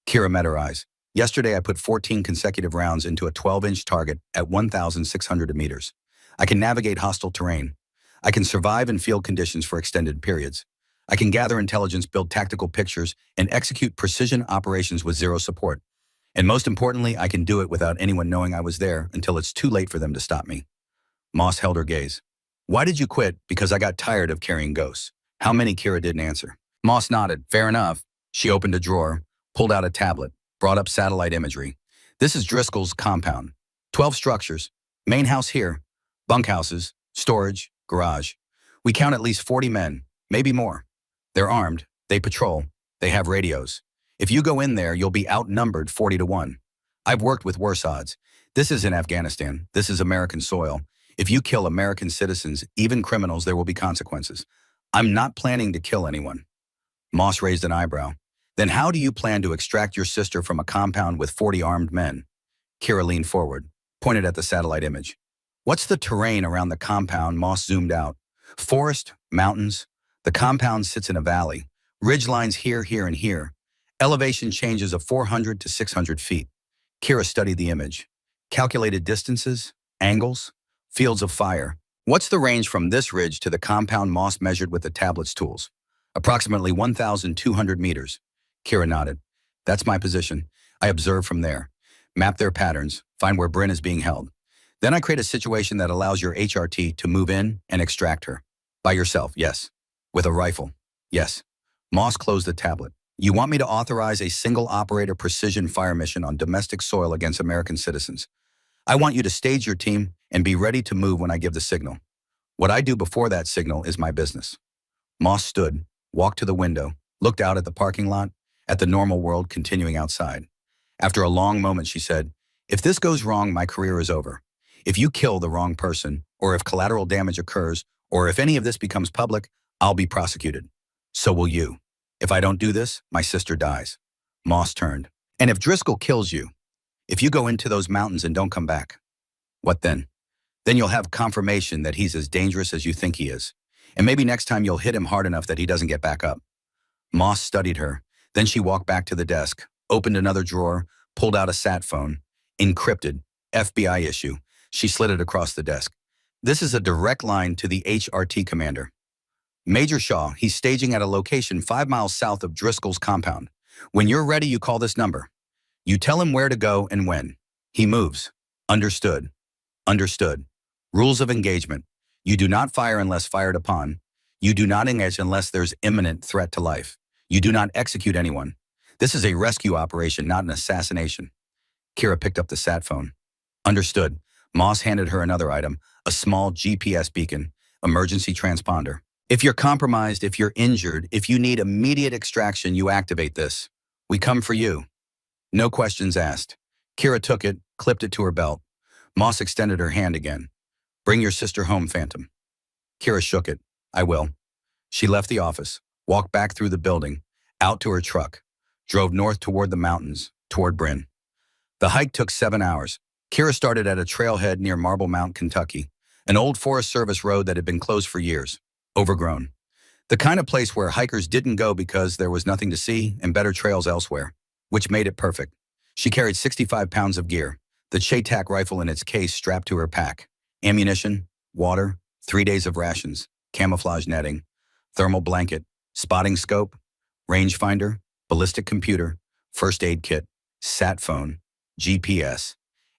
Speaker 1: Kira met her eyes. Yesterday I put 14 consecutive rounds into a 12-inch target at 1,600 meters. I can navigate hostile terrain. I can survive in field conditions for extended periods. I can gather intelligence, build tactical pictures, and execute precision operations with zero support. And most importantly, I can do it without anyone knowing I was there until it's too late for them to stop me. Moss held her gaze. Why did you quit? Because I got tired of carrying ghosts. How many? Kira didn't answer. Moss nodded. Fair enough. She opened a drawer, pulled out a tablet, brought up satellite imagery. This is Driscoll's compound. 12 structures. Main house here. Bunkhouses, storage, garage. We count at least 40 men, maybe more. They're armed. They patrol. They have radios. If you go in there, you'll be outnumbered 40-1. I've worked with worse odds. This isn't Afghanistan. This is American soil. If you kill American citizens, even criminals, there will be consequences. I'm not planning to kill anyone. Moss raised an eyebrow. Then how do you plan to extract your sister from a compound with 40 armed men? Kira leaned forward, pointed at the satellite image. What's the terrain around the compound? Moss zoomed out. Forest, mountains. The compound sits in a valley. Ridge lines here, here, and here. Elevation changes of 400 to 600 feet. Kira studied the image. Calculated distances, angles, fields of fire. What's the range from this ridge to the compound? Moss measured with the tablet's tools. Approximately 1,200 meters. Kira nodded. That's my position. I observe from there. Map their patterns, find where Bryn is being held. Then I create a situation that allows your HRT to move in and extract her. By yourself, yes. With a rifle, yes. Moss closed the tablet. You want me to authorize a single operator precision fire mission on domestic soil against American citizens. I want you to stage your team and be ready to move when I give the signal. What I do before that signal is my business. Moss stood, walked to the window, looked out at the parking lot, at the normal world continuing outside. After a long moment, she said, if this goes wrong, my career is over. If you kill the wrong person, or if collateral damage occurs, or if any of this becomes public, I'll be prosecuted. So will you. If I don't do this, my sister dies. Moss turned. And if Driscoll kills you, if you go into those mountains and don't come back, what then? Then you'll have confirmation that he's as dangerous as you think he is. And maybe next time you'll hit him hard enough that he doesn't get back up. Moss studied her. Then she walked back to the desk, opened another drawer, pulled out a sat phone. Encrypted. FBI issue. She slid it across the desk. This is a direct line to the HRT commander. Major Shaw, he's staging at a location 5 miles south of Driscoll's compound. When you're ready, you call this number. You tell him where to go and when. He moves. Understood. Understood. Rules of engagement. You do not fire unless fired upon. You do not engage unless there's imminent threat to life. You do not execute anyone. This is a rescue operation, not an assassination. Kira picked up the sat phone. Understood. Moss handed her another item, a small GPS beacon, emergency transponder. If you're compromised, if you're injured, if you need immediate extraction, you activate this. We come for you. No questions asked. Kira took it, clipped it to her belt. Moss extended her hand again. Bring your sister home, Phantom. Kira shook it. I will. She left the office, walked back through the building, out to her truck, drove north toward the mountains, toward Bryn. The hike took 7 hours. Kira started at a trailhead near Marble Mount, Kentucky, an old Forest Service road that had been closed for years. Overgrown. The kind of place where hikers didn't go because there was nothing to see and better trails elsewhere, which made it perfect. She carried 65 pounds of gear, The Chaytak rifle in its case strapped to her pack. Ammunition, water, 3 days of rations, camouflage netting, thermal blanket, spotting scope, rangefinder, ballistic computer, first aid kit, sat phone, GPS,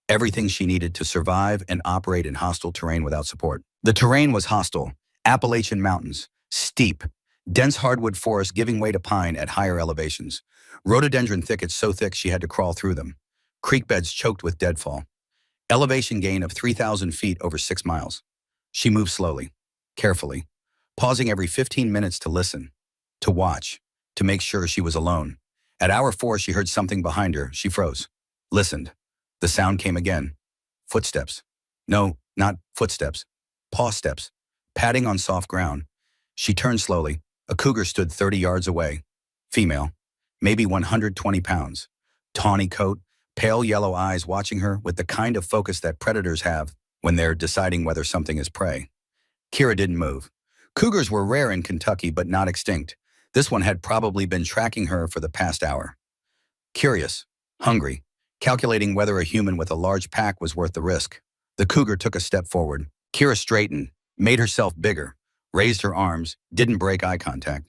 Speaker 1: everything she needed to survive and operate in hostile terrain without support. The terrain was hostile. Appalachian mountains, steep, dense hardwood forests giving way to pine at higher elevations. Rhododendron thickets so thick she had to crawl through them. Creek beds choked with deadfall. Elevation gain of 3,000 feet over 6 miles. She moved slowly, carefully, pausing every 15 minutes to listen, to watch, to make sure she was alone. At hour 4, she heard something behind her. She froze, listened. The sound came again. Footsteps. No, not footsteps. Paw steps, padding on soft ground. She turned slowly. A cougar stood 30 yards away. Female, maybe 120 pounds. Tawny coat, pale yellow eyes watching her with the kind of focus that predators have when they're deciding whether something is prey. Kira didn't move. Cougars were rare in Kentucky but not extinct. This one had probably been tracking her for the past hour. Curious, hungry, calculating whether a human with a large pack was worth the risk. The cougar took a step forward. Kira straightened, made herself bigger, raised her arms, didn't break eye contact.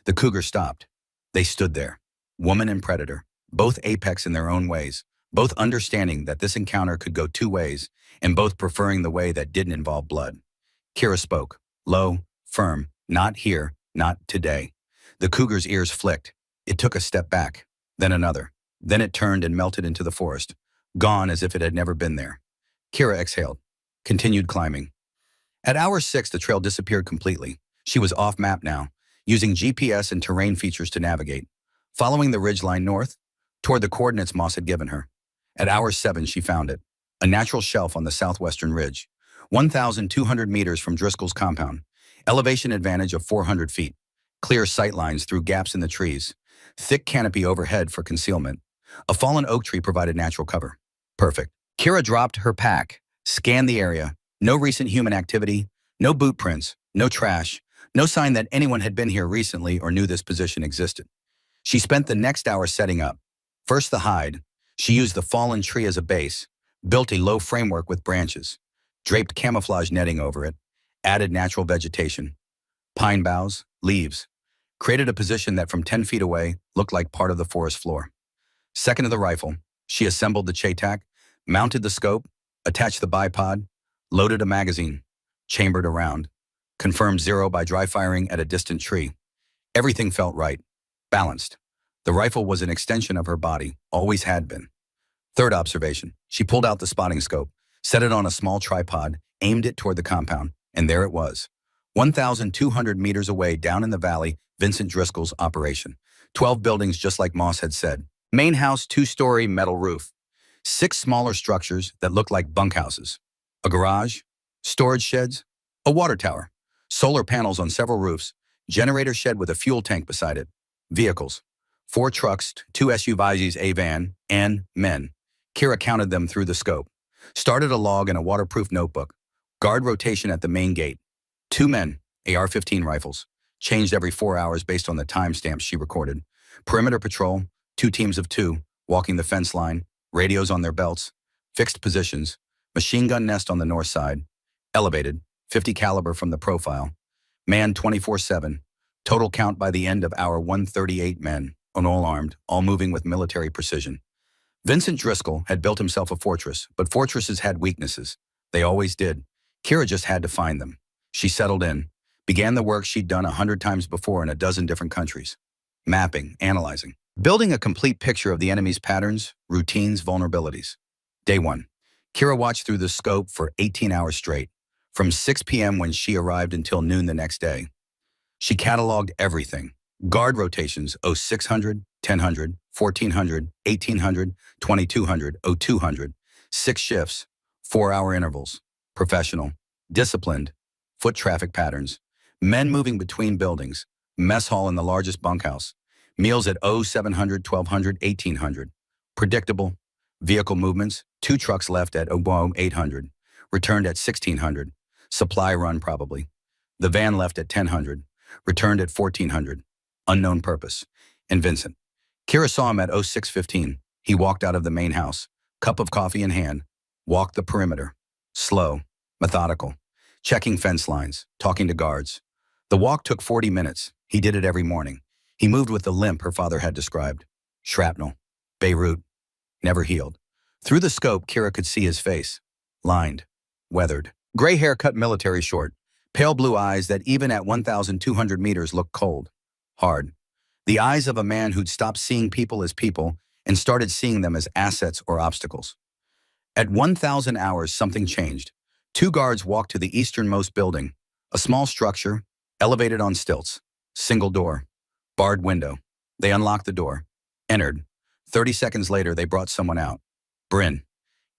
Speaker 1: The cougar stopped. They stood there, woman and predator, both apex in their own ways, both understanding that this encounter could go 2 ways, and both preferring the way that didn't involve blood. Kira spoke, low, firm, not here, not today. The cougar's ears flicked. It took a step back, then another. Then it turned and melted into the forest, gone as if it had never been there. Kira exhaled, continued climbing. At hour 6, the trail disappeared completely. She was off map now, using GPS and terrain features to navigate, following the ridgeline north, toward the coordinates Moss had given her. At hour 7, she found it, a natural shelf on the southwestern ridge, 1,200 meters from Driscoll's compound, elevation advantage of 400 feet, clear sight lines through gaps in the trees, thick canopy overhead for concealment. A fallen oak tree provided natural cover. Perfect. Kira dropped her pack, scanned the area. No recent human activity, no boot prints, no trash, no sign that anyone had been here recently or knew this position existed. She spent the next hour setting up. First the hide. She used the fallen tree as a base, built a low framework with branches, draped camouflage netting over it, added natural vegetation, pine boughs, leaves, created a position that from 10 feet away looked like part of the forest floor. Second to the rifle, she assembled the Chaytak, mounted the scope, attached the bipod, loaded a magazine, chambered a round, confirmed 0 by dry firing at a distant tree. Everything felt right, balanced. The rifle was an extension of her body, always had been. Third observation, she pulled out the spotting scope, set it on a small tripod, aimed it toward the compound, and there it was. 1,200 meters away down in the valley, Vincent Driscoll's operation. 12 buildings just like Moss had said. Main house, 2-story metal roof. 6 smaller structures that looked like bunkhouses. A garage, storage sheds, a water tower, solar panels on several roofs, generator shed with a fuel tank beside it. Vehicles, 4 trucks, 2 SUVs, a van, and men. Kira counted them through the scope. Started a log and a waterproof notebook. Guard rotation at the main gate. 2 men, AR-15 rifles. Changed every 4 hours based on the timestamps she recorded. Perimeter patrol, 2 teams of 2, walking the fence line, radios on their belts, fixed positions, machine gun nest on the north side, elevated, 50 caliber from the profile, manned 24/7, total count by the end of hour 138 men, all armed, all moving with military precision. Vincent Driscoll had built himself a fortress, but fortresses had weaknesses. They always did. Kira just had to find them. She settled in, began the work she'd done 100 times before in a dozen different countries. Mapping, analyzing, building a complete picture of the enemy's patterns, routines, vulnerabilities. Day 1. Kira watched through the scope for 18 hours straight, from 6 p.m. when she arrived until noon the next day. She cataloged everything. Guard rotations, 0600, 1000, 1400, 1800, 2200, 0200, 6 shifts, 4-hour intervals, professional, disciplined, foot traffic patterns, men moving between buildings, mess hall in the largest bunkhouse, meals at 0700, 1200, 1800, predictable, vehicle movements, 2 trucks left at 0800, returned at 1600, supply run probably, the van left at 1000, returned at 1400, unknown purpose, and Vincent. Kira saw him at 0615. He walked out of the main house, cup of coffee in hand, Walked the perimeter. Slow, methodical, checking fence lines, talking to guards. The walk took 40 minutes. He did it every morning. He moved with the limp her father had described. Shrapnel. Beirut. Never healed. Through the scope, Kira could see his face. Lined. Weathered. Gray hair cut military short. Pale blue eyes that even at 1,200 meters looked cold. Hard. The eyes of a man who'd stopped seeing people as people and started seeing them as assets or obstacles. At 1,000 hours, something changed. Two guards walked to the easternmost building, a small structure, elevated on stilts, single door, barred window. They unlocked the door, entered. 30 seconds later, they brought someone out. Bryn.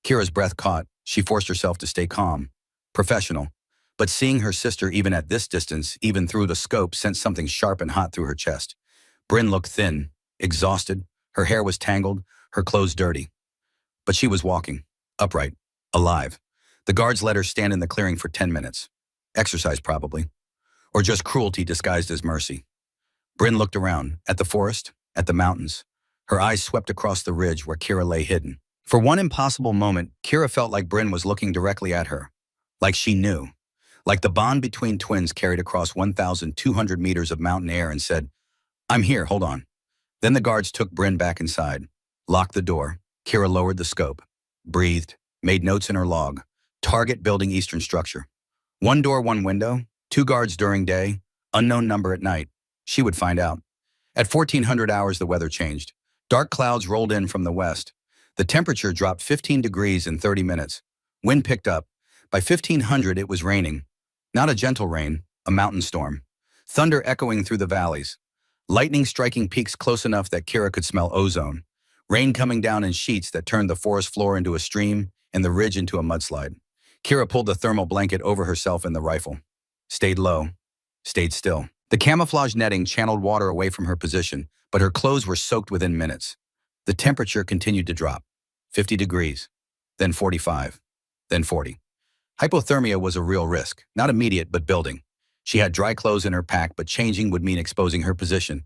Speaker 1: Kira's breath caught. She forced herself to stay calm, professional. But seeing her sister even at this distance, even through the scope, sent something sharp and hot through her chest. Bryn looked thin, exhausted. Her hair was tangled, her clothes dirty. But she was walking, upright, alive. The guards let her stand in the clearing for 10 minutes. Exercise, probably. Or just cruelty disguised as mercy. Bryn looked around, at the forest, at the mountains. Her eyes swept across the ridge where Kira lay hidden. For one impossible moment, Kira felt like Bryn was looking directly at her. Like she knew. Like the bond between twins carried across 1,200 meters of mountain air and said, "I'm here, hold on." Then the guards took Bryn back inside, locked the door. Kira lowered the scope, breathed, made notes in her log. Target building eastern structure. One door, one window, two guards during day, unknown number at night. She would find out. At 1,400 hours, the weather changed. Dark clouds rolled in from the west. The temperature dropped 15 degrees in 30 minutes. Wind picked up. By 1,500, it was raining. Not a gentle rain, a mountain storm. Thunder echoing through the valleys. Lightning striking peaks close enough that Kira could smell ozone. Rain coming down in sheets that turned the forest floor into a stream and the ridge into a mudslide. Kira pulled the thermal blanket over herself and the rifle. Stayed low. Stayed still. The camouflage netting channeled water away from her position, but her clothes were soaked within minutes. The temperature continued to drop. 50 degrees. Then 45. Then 40. Hypothermia was a real risk, not immediate but building. She had dry clothes in her pack, but changing would mean exposing her position,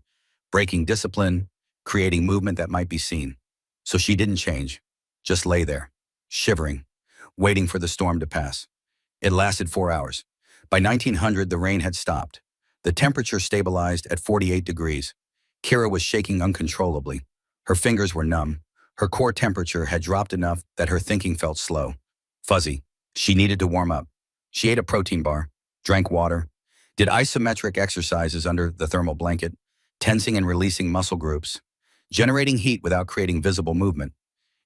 Speaker 1: breaking discipline, creating movement that might be seen. So she didn't change, just lay there, shivering, waiting for the storm to pass. It lasted 4 hours. By 1900, the rain had stopped. The temperature stabilized at 48 degrees. Kira was shaking uncontrollably. Her fingers were numb. Her core temperature had dropped enough that her thinking felt slow, fuzzy. She needed to warm up. She ate a protein bar, drank water, did isometric exercises under the thermal blanket, tensing and releasing muscle groups, generating heat without creating visible movement.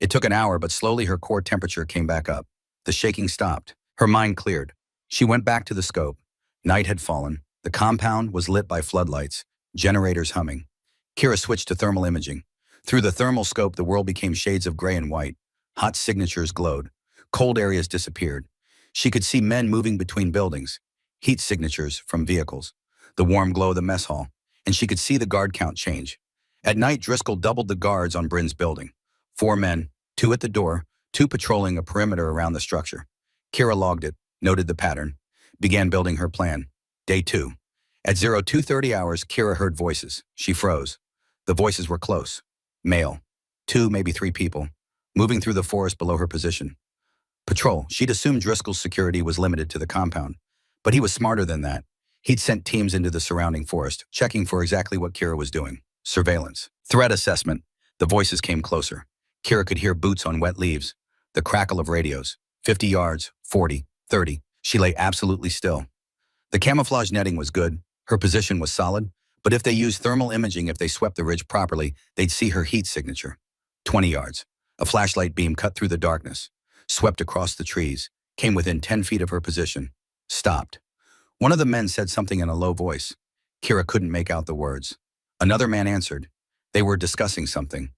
Speaker 1: It took an hour, but slowly her core temperature came back up. The shaking stopped. Her mind cleared. She went back to the scope. Night had fallen. The compound was lit by floodlights, generators humming. Kira switched to thermal imaging. Through the thermal scope, the world became shades of gray and white. Hot signatures glowed. Cold areas disappeared. She could see men moving between buildings, heat signatures from vehicles, the warm glow of the mess hall, and she could see the guard count change. At night, Driscoll doubled the guards on Bryn's building. 4 men, 2 at the door, 2 patrolling a perimeter around the structure. Kira logged it, noted the pattern, began building her plan. Day 2. At 0230 hours, Kira heard voices. She froze. The voices were close. Male. 2, maybe 3 people, moving through the forest below her position. Patrol. She'd assumed Driscoll's security was limited to the compound. But he was smarter than that. He'd sent teams into the surrounding forest, checking for exactly what Kira was doing. Surveillance. Threat assessment. The voices came closer. Kira could hear boots on wet leaves. The crackle of radios. 50 yards, 40, 30. She lay absolutely still. The camouflage netting was good. Her position was solid. But if they used thermal imaging, if they swept the ridge properly, they'd see her heat signature. 20 yards. A flashlight beam cut through the darkness, swept across the trees, came within 10 feet of her position, stopped. One of the men said something in a low voice. Kira couldn't make out the words. Another man answered. They were discussing something,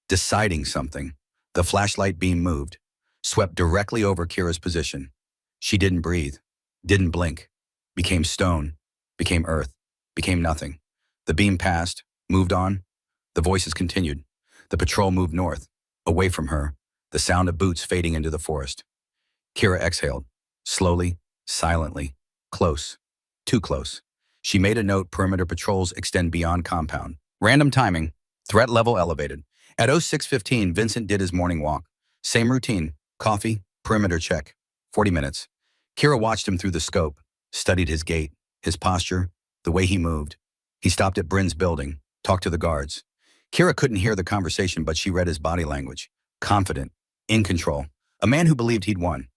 Speaker 1: deciding something. The flashlight beam moved, swept directly over Kira's position. She didn't breathe, didn't blink, became stone, became earth, became nothing. The beam passed, moved on. The voices continued. The patrol moved north, away from her, the sound of boots fading into the forest. Kira exhaled, slowly, silently, close, too close. She made a note: perimeter patrols extend beyond compound. Random timing, threat level elevated. At 06:15, Vincent did his morning walk. Same routine, coffee, Perimeter check. 40 minutes. Kira watched him through the scope, studied his gait, his posture, the way he moved. He stopped at Bryn's building, talked to the guards. Kira couldn't hear the conversation, but she read his body language. Confident, in control, a man who believed he'd won.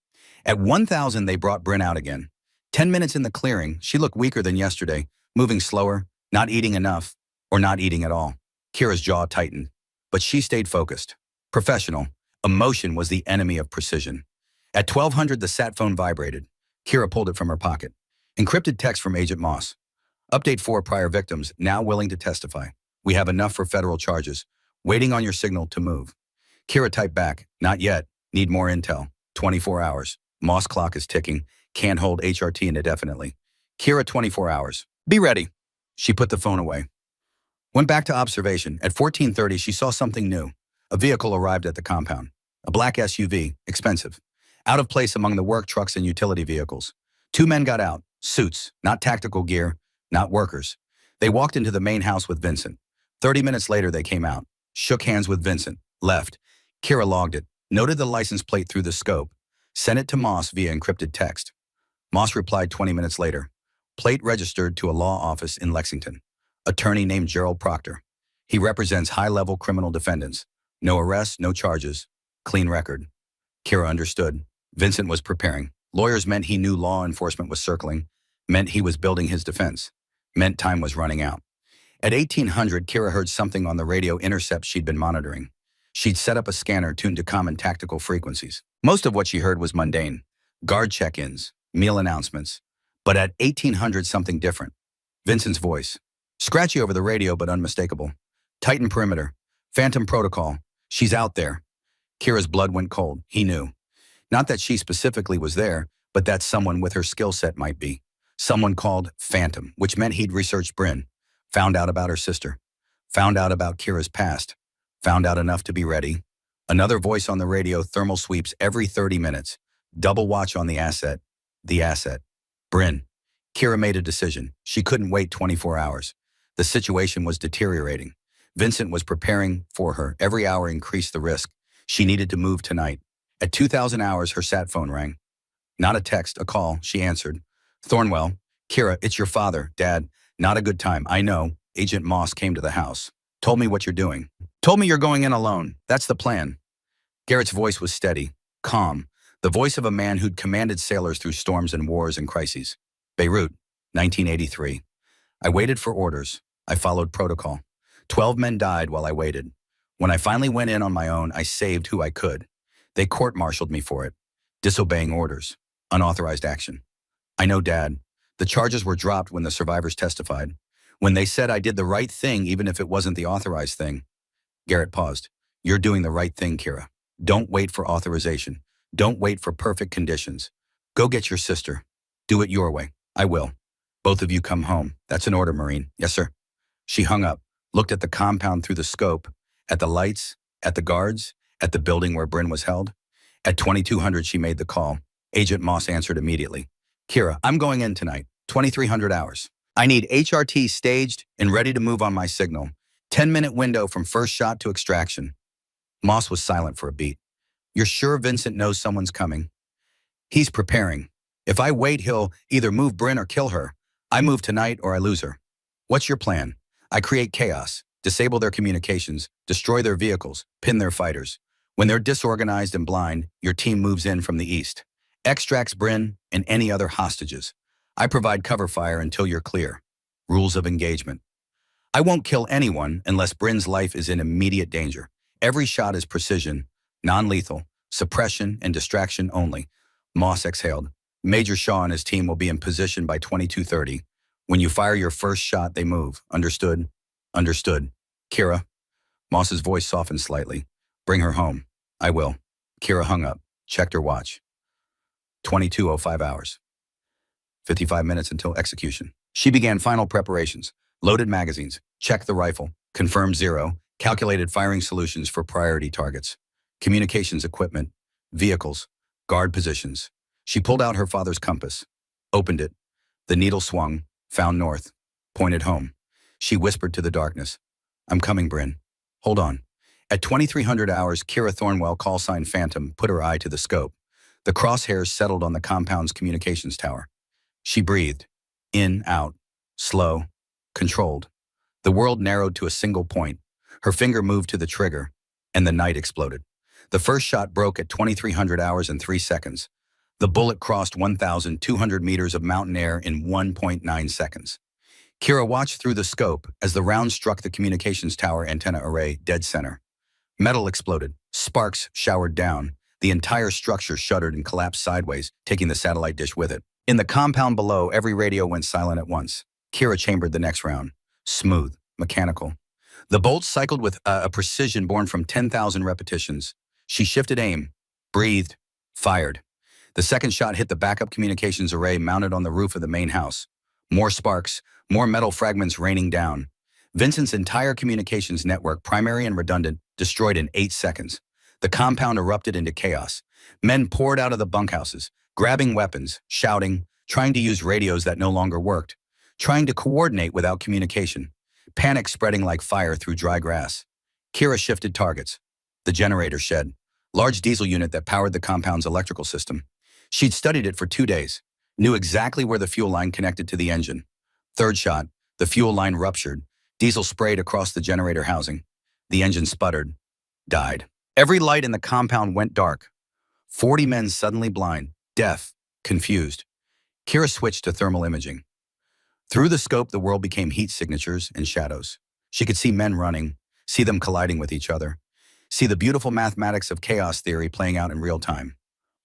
Speaker 1: At 1,000, they brought Bryn out again. 10 minutes in the clearing, she looked weaker than yesterday, moving slower, not eating enough, or not eating at all. Kira's jaw tightened, but she stayed focused. Professional. Emotion was the enemy of precision. At 1200, the sat phone vibrated. Kira pulled it from her pocket. Encrypted text from Agent Moss. Update 4 prior victims, now willing to testify. We have enough for federal charges. Waiting on your signal to move. Kira typed back, not yet. Need more intel. 24 hours. Moss clock is ticking. Can't hold HRT indefinitely. Kira, 24 hours. Be ready. She put the phone away. Went back to observation. At 14:30, she saw something new. A vehicle arrived at the compound. A black SUV, expensive. Out of place among the work trucks and utility vehicles. 2 men got out. Suits, not tactical gear, not workers. They walked into the main house with Vincent. 30 minutes later, they came out. Shook hands with Vincent. Left. Kira logged it. Noted the license plate through the scope. Sent it to Moss via encrypted text. Moss replied 20 minutes later. Plate registered to a law office in Lexington. Attorney named Gerald Proctor. He represents high-level criminal defendants. No arrests, no charges. Clean record. Kira understood. Vincent was preparing. Lawyers meant he knew law enforcement was circling. Meant he was building his defense. Meant time was running out. At 1800, Kira heard something on the radio intercept she'd been monitoring. She'd set up a scanner tuned to common tactical frequencies. Most of what she heard was mundane. Guard check-ins, meal announcements. But at 1800, something different. Vincent's voice. Scratchy over the radio, but unmistakable. Titan perimeter. Phantom protocol. She's out there. Kira's blood went cold. He knew. Not that she specifically was there, but that someone with her skill set might be. Someone called Phantom, which meant he'd researched Bryn. Found out about her sister. Found out about Kira's past. Found out enough to be ready. Another voice on the radio, thermal sweeps every 30 minutes. Double watch on the asset. The asset. Bryn. Kira made a decision. She couldn't wait 24 hours. The situation was deteriorating. Vincent was preparing for her. Every hour increased the risk. She needed to move tonight. At 2,000 hours, her sat phone rang. Not a text, a call, she answered. Thornwell. Kira, it's your father, Dad. Not a good time, I know. Agent Moss came to the house. Told me what you're doing. Told me you're going in alone. That's the plan. Garrett's voice was steady, calm. The voice of a man who'd commanded sailors through storms and wars and crises. Beirut, 1983. I waited for orders. I followed protocol. 12 men died while I waited. When I finally went in on my own, I saved who I could. They court-martialed me for it. Disobeying orders. Unauthorized action. I know, Dad. The charges were dropped when the survivors testified. When they said I did the right thing, even if it wasn't the authorized thing. Garrett paused. You're doing the right thing, Kira. Don't wait for authorization. Don't wait for perfect conditions. Go get your sister. Do it your way. I will. Both of you come home. That's an order, Marine. Yes, sir. She hung up, looked at the compound through the scope, at the lights, at the guards, at the building where Bryn was held. At 2200, she made the call. Agent Moss answered immediately. Kira, I'm going in tonight. 2300 hours. I need HRT staged and ready to move on my signal. 10-minute window from first shot to extraction. Moss was silent for a beat. You're sure Vincent knows someone's coming? He's preparing. If I wait, he'll either move Bryn or kill her. I move tonight or I lose her. What's your plan? I create chaos, disable their communications, destroy their vehicles, pin their fighters. When they're disorganized and blind, your team moves in from the east. Extracts Bryn and any other hostages. I provide cover fire until you're clear. Rules of engagement. I won't kill anyone unless Bryn's life is in immediate danger. Every shot is precision, non-lethal, suppression and distraction only. Moss exhaled. Major Shaw and his team will be in position by 2230. When you fire your first shot, they move. Understood? Understood. Kira. Moss's voice softened slightly. Bring her home. I will. Kira hung up, checked her watch. 22:05 hours. 55 minutes until execution. She began final preparations. Loaded magazines, checked the rifle, confirmed 0, calculated firing solutions for priority targets. Communications equipment, vehicles, guard positions. She pulled out her father's compass, opened it. The needle swung, found north, pointed home. She whispered to the darkness, I'm coming, Bryn. Hold on. At 2300 hours, Kira Thornwell, call sign Phantom, put her eye to the scope. The crosshairs settled on the compound's communications tower. She breathed. In, out. Slow. Controlled. The world narrowed to a single point. Her finger moved to the trigger, and the night exploded. The first shot broke at 2300 hours and 3 seconds. The bullet crossed 1,200 meters of mountain air in 1.9 seconds. Kira watched through the scope as the round struck the communications tower antenna array dead center. Metal exploded. Sparks showered down. The entire structure shuddered and collapsed sideways, taking the satellite dish with it. In the compound below, every radio went silent at once. Kira chambered the next round. Smooth, mechanical. The bolts cycled with a precision born from 10,000 repetitions. She shifted aim, breathed, fired. The second shot hit the backup communications array mounted on the roof of the main house. More sparks, more metal fragments raining down. Vincent's entire communications network, primary and redundant, destroyed in 8 seconds. The compound erupted into chaos. Men poured out of the bunkhouses, grabbing weapons, shouting, trying to use radios that no longer worked, trying to coordinate without communication. Panic spreading like fire through dry grass. Kira shifted targets. The generator shed, large diesel unit that powered the compound's electrical system. She'd studied it for 2 days, knew exactly where the fuel line connected to the engine. Third shot, the fuel line ruptured. Diesel sprayed across the generator housing. The engine sputtered, died. Every light in the compound went dark. 40 men suddenly blind, deaf, confused. Kira switched to thermal imaging. Through the scope, the world became heat signatures and shadows. She could see men running, see them colliding with each other, see the beautiful mathematics of chaos theory playing out in real time.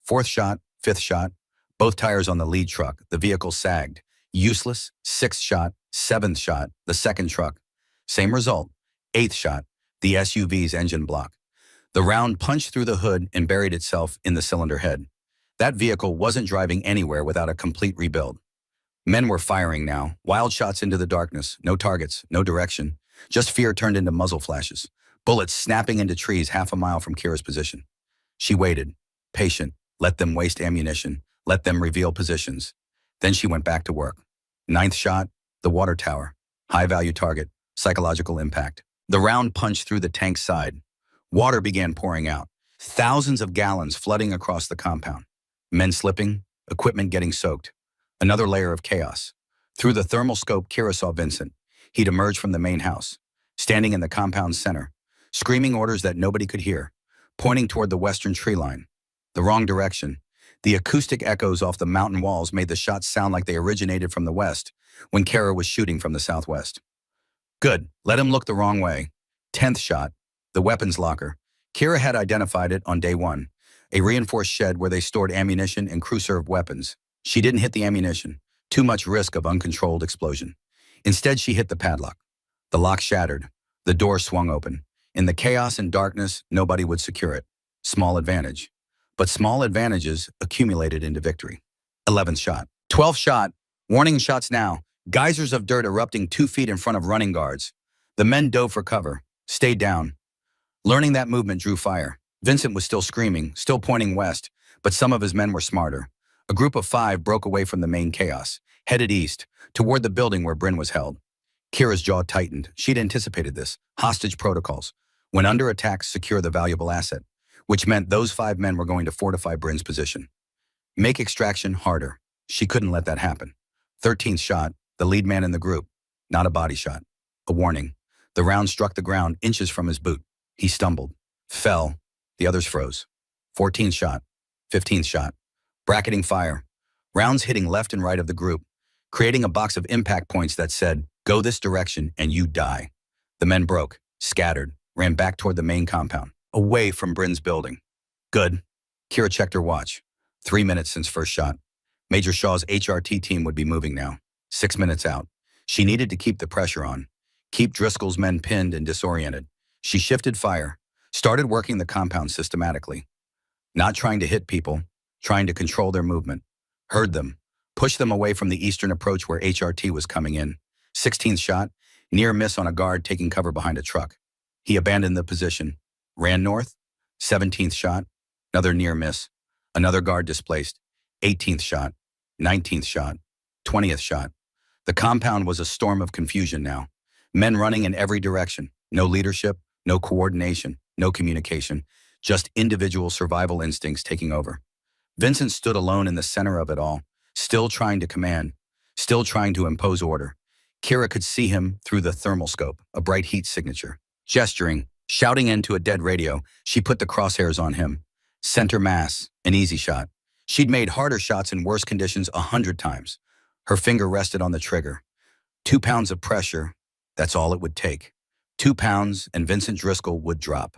Speaker 1: Fourth shot, fifth shot, both tires on the lead truck. The vehicle sagged. Useless. Sixth shot, seventh shot, the second truck. Same result. Eighth shot, the SUV's engine block. The round punched through the hood and buried itself in the cylinder head. That vehicle wasn't driving anywhere without a complete rebuild. Men were firing now, wild shots into the darkness, no targets, no direction, just fear turned into muzzle flashes, bullets snapping into trees half a mile from Kira's position. She waited, patient, let them waste ammunition, let them reveal positions. Then she went back to work. Ninth shot, the water tower, high-value target, psychological impact. The round punched through the tank's side. Water began pouring out, thousands of gallons flooding across the compound. Men slipping, equipment getting soaked. Another layer of chaos. Through the thermal scope, Kira saw Vincent. He'd emerged from the main house, standing in the compound's center, screaming orders that nobody could hear, pointing toward the western tree line. The wrong direction. The acoustic echoes off the mountain walls made the shots sound like they originated from the west, when Kira was shooting from the southwest. Good, let him look the wrong way. 10th shot, the weapons locker. Kira had identified it on day 1, a reinforced shed where they stored ammunition and crew-served weapons. She didn't hit the ammunition, too much risk of uncontrolled explosion. Instead, she hit the padlock. The lock shattered. The door swung open. In the chaos and darkness, nobody would secure it. Small advantage. But small advantages accumulated into victory. 11th shot. 12th shot. Warning shots now. Geysers of dirt erupting 2 feet in front of running guards. The men dove for cover, stayed down. Learning that movement drew fire. Vincent was still screaming, still pointing west, but some of his men were smarter. A group of 5 broke away from the main chaos, headed east, toward the building where Bryn was held. Kira's jaw tightened. She'd anticipated this. Hostage protocols. When under attack, secure the valuable asset, which meant those 5 men were going to fortify Bryn's position. Make extraction harder. She couldn't let that happen. 13th shot, the lead man in the group. Not a body shot. A warning. The round struck the ground inches from his boot. He stumbled. Fell. The others froze. 14th shot. 15th shot. Bracketing fire. Rounds hitting left and right of the group, creating a box of impact points that said, "Go this direction and you die." The men broke, scattered, ran back toward the main compound, away from Bryn's building. Good. Kira checked her watch. 3 minutes since first shot. Major Shaw's HRT team would be moving now. 6 minutes out. She needed to keep the pressure on, keep Driscoll's men pinned and disoriented. She shifted fire, started working the compound systematically. Not trying to hit people, trying to control their movement. Heard them, pushed them away from the eastern approach where HRT was coming in. 16th shot, near miss on a guard taking cover behind a truck. He abandoned the position, ran north. 17th shot, another near miss. Another guard displaced. 18th shot, 19th shot, 20th shot. The compound was a storm of confusion now. Men running in every direction. No leadership, no coordination, no communication. Just individual survival instincts taking over. Vincent stood alone in the center of it all, still trying to command, still trying to impose order. Kira could see him through the thermal scope, a bright heat signature. Gesturing, shouting into a dead radio, she put the crosshairs on him. Center mass, an easy shot. She'd made harder shots in worse conditions 100 times. Her finger rested on the trigger. 2 pounds of pressure, that's all it would take. 2 pounds and Vincent Driscoll would drop.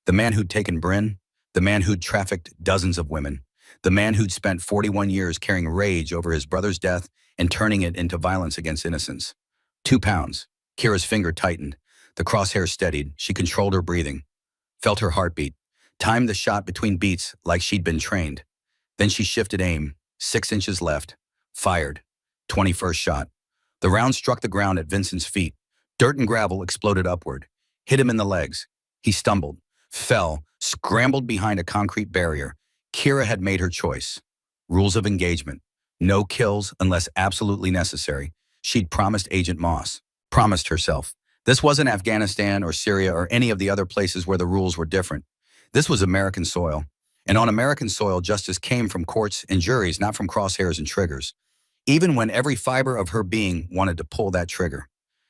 Speaker 1: The man who'd taken Bryn, the man who'd trafficked dozens of women, the man who'd spent 41 years carrying rage over his brother's death and turning it into violence against innocents. 2 pounds. Kira's finger tightened. The crosshair steadied. She controlled her breathing, felt her heartbeat, timed the shot between beats like she'd been trained. Then she shifted aim, 6 inches left, fired. 21st shot. The round struck the ground at Vincent's feet. Dirt and gravel exploded upward, hit him in the legs. He stumbled, fell, scrambled behind a concrete barrier. Kira had made her choice. Rules of engagement. No kills unless absolutely necessary. She'd promised Agent Moss. Promised herself. This wasn't Afghanistan or Syria or any of the other places where the rules were different. This was American soil. And on American soil, justice came from courts and juries, not from crosshairs and triggers. Even when every fiber of her being wanted to pull that trigger.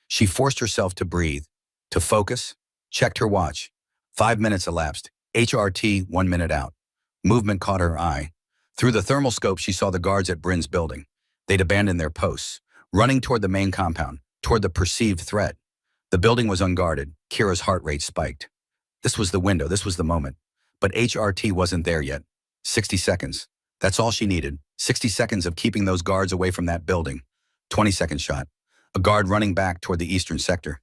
Speaker 1: She forced herself to breathe, to focus, checked her watch. 5 minutes elapsed. HRT 1 minute out. Movement caught her eye. Through the thermal scope, she saw the guards at Bryn's building. They'd abandoned their posts, running toward the main compound, toward the perceived threat. The building was unguarded. Kira's heart rate spiked. This was the window, this was the moment. But HRT wasn't there yet. 60 seconds. That's all she needed. 60 seconds of keeping those guards away from that building. 22nd shot. A guard running back toward the eastern sector.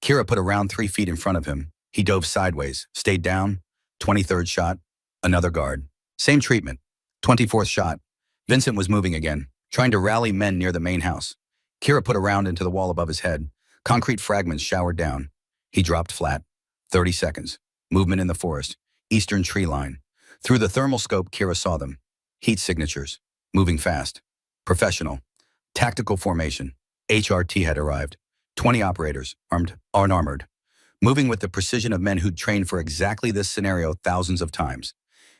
Speaker 1: Kira put around 3 feet in front of him. He dove sideways, stayed down. 23rd shot. Another guard. Same treatment. 24th shot. Vincent was moving again, trying to rally men near the main house. Kira put a round into the wall above his head. Concrete fragments showered down. He dropped flat. 30 seconds. Movement in the forest. Eastern tree line. Through the thermal scope, Kira saw them. Heat signatures. Moving fast. Professional. Tactical formation. HRT had arrived. 20 operators, armed, unarmored. Moving with the precision of men who'd trained for exactly this scenario thousands of times.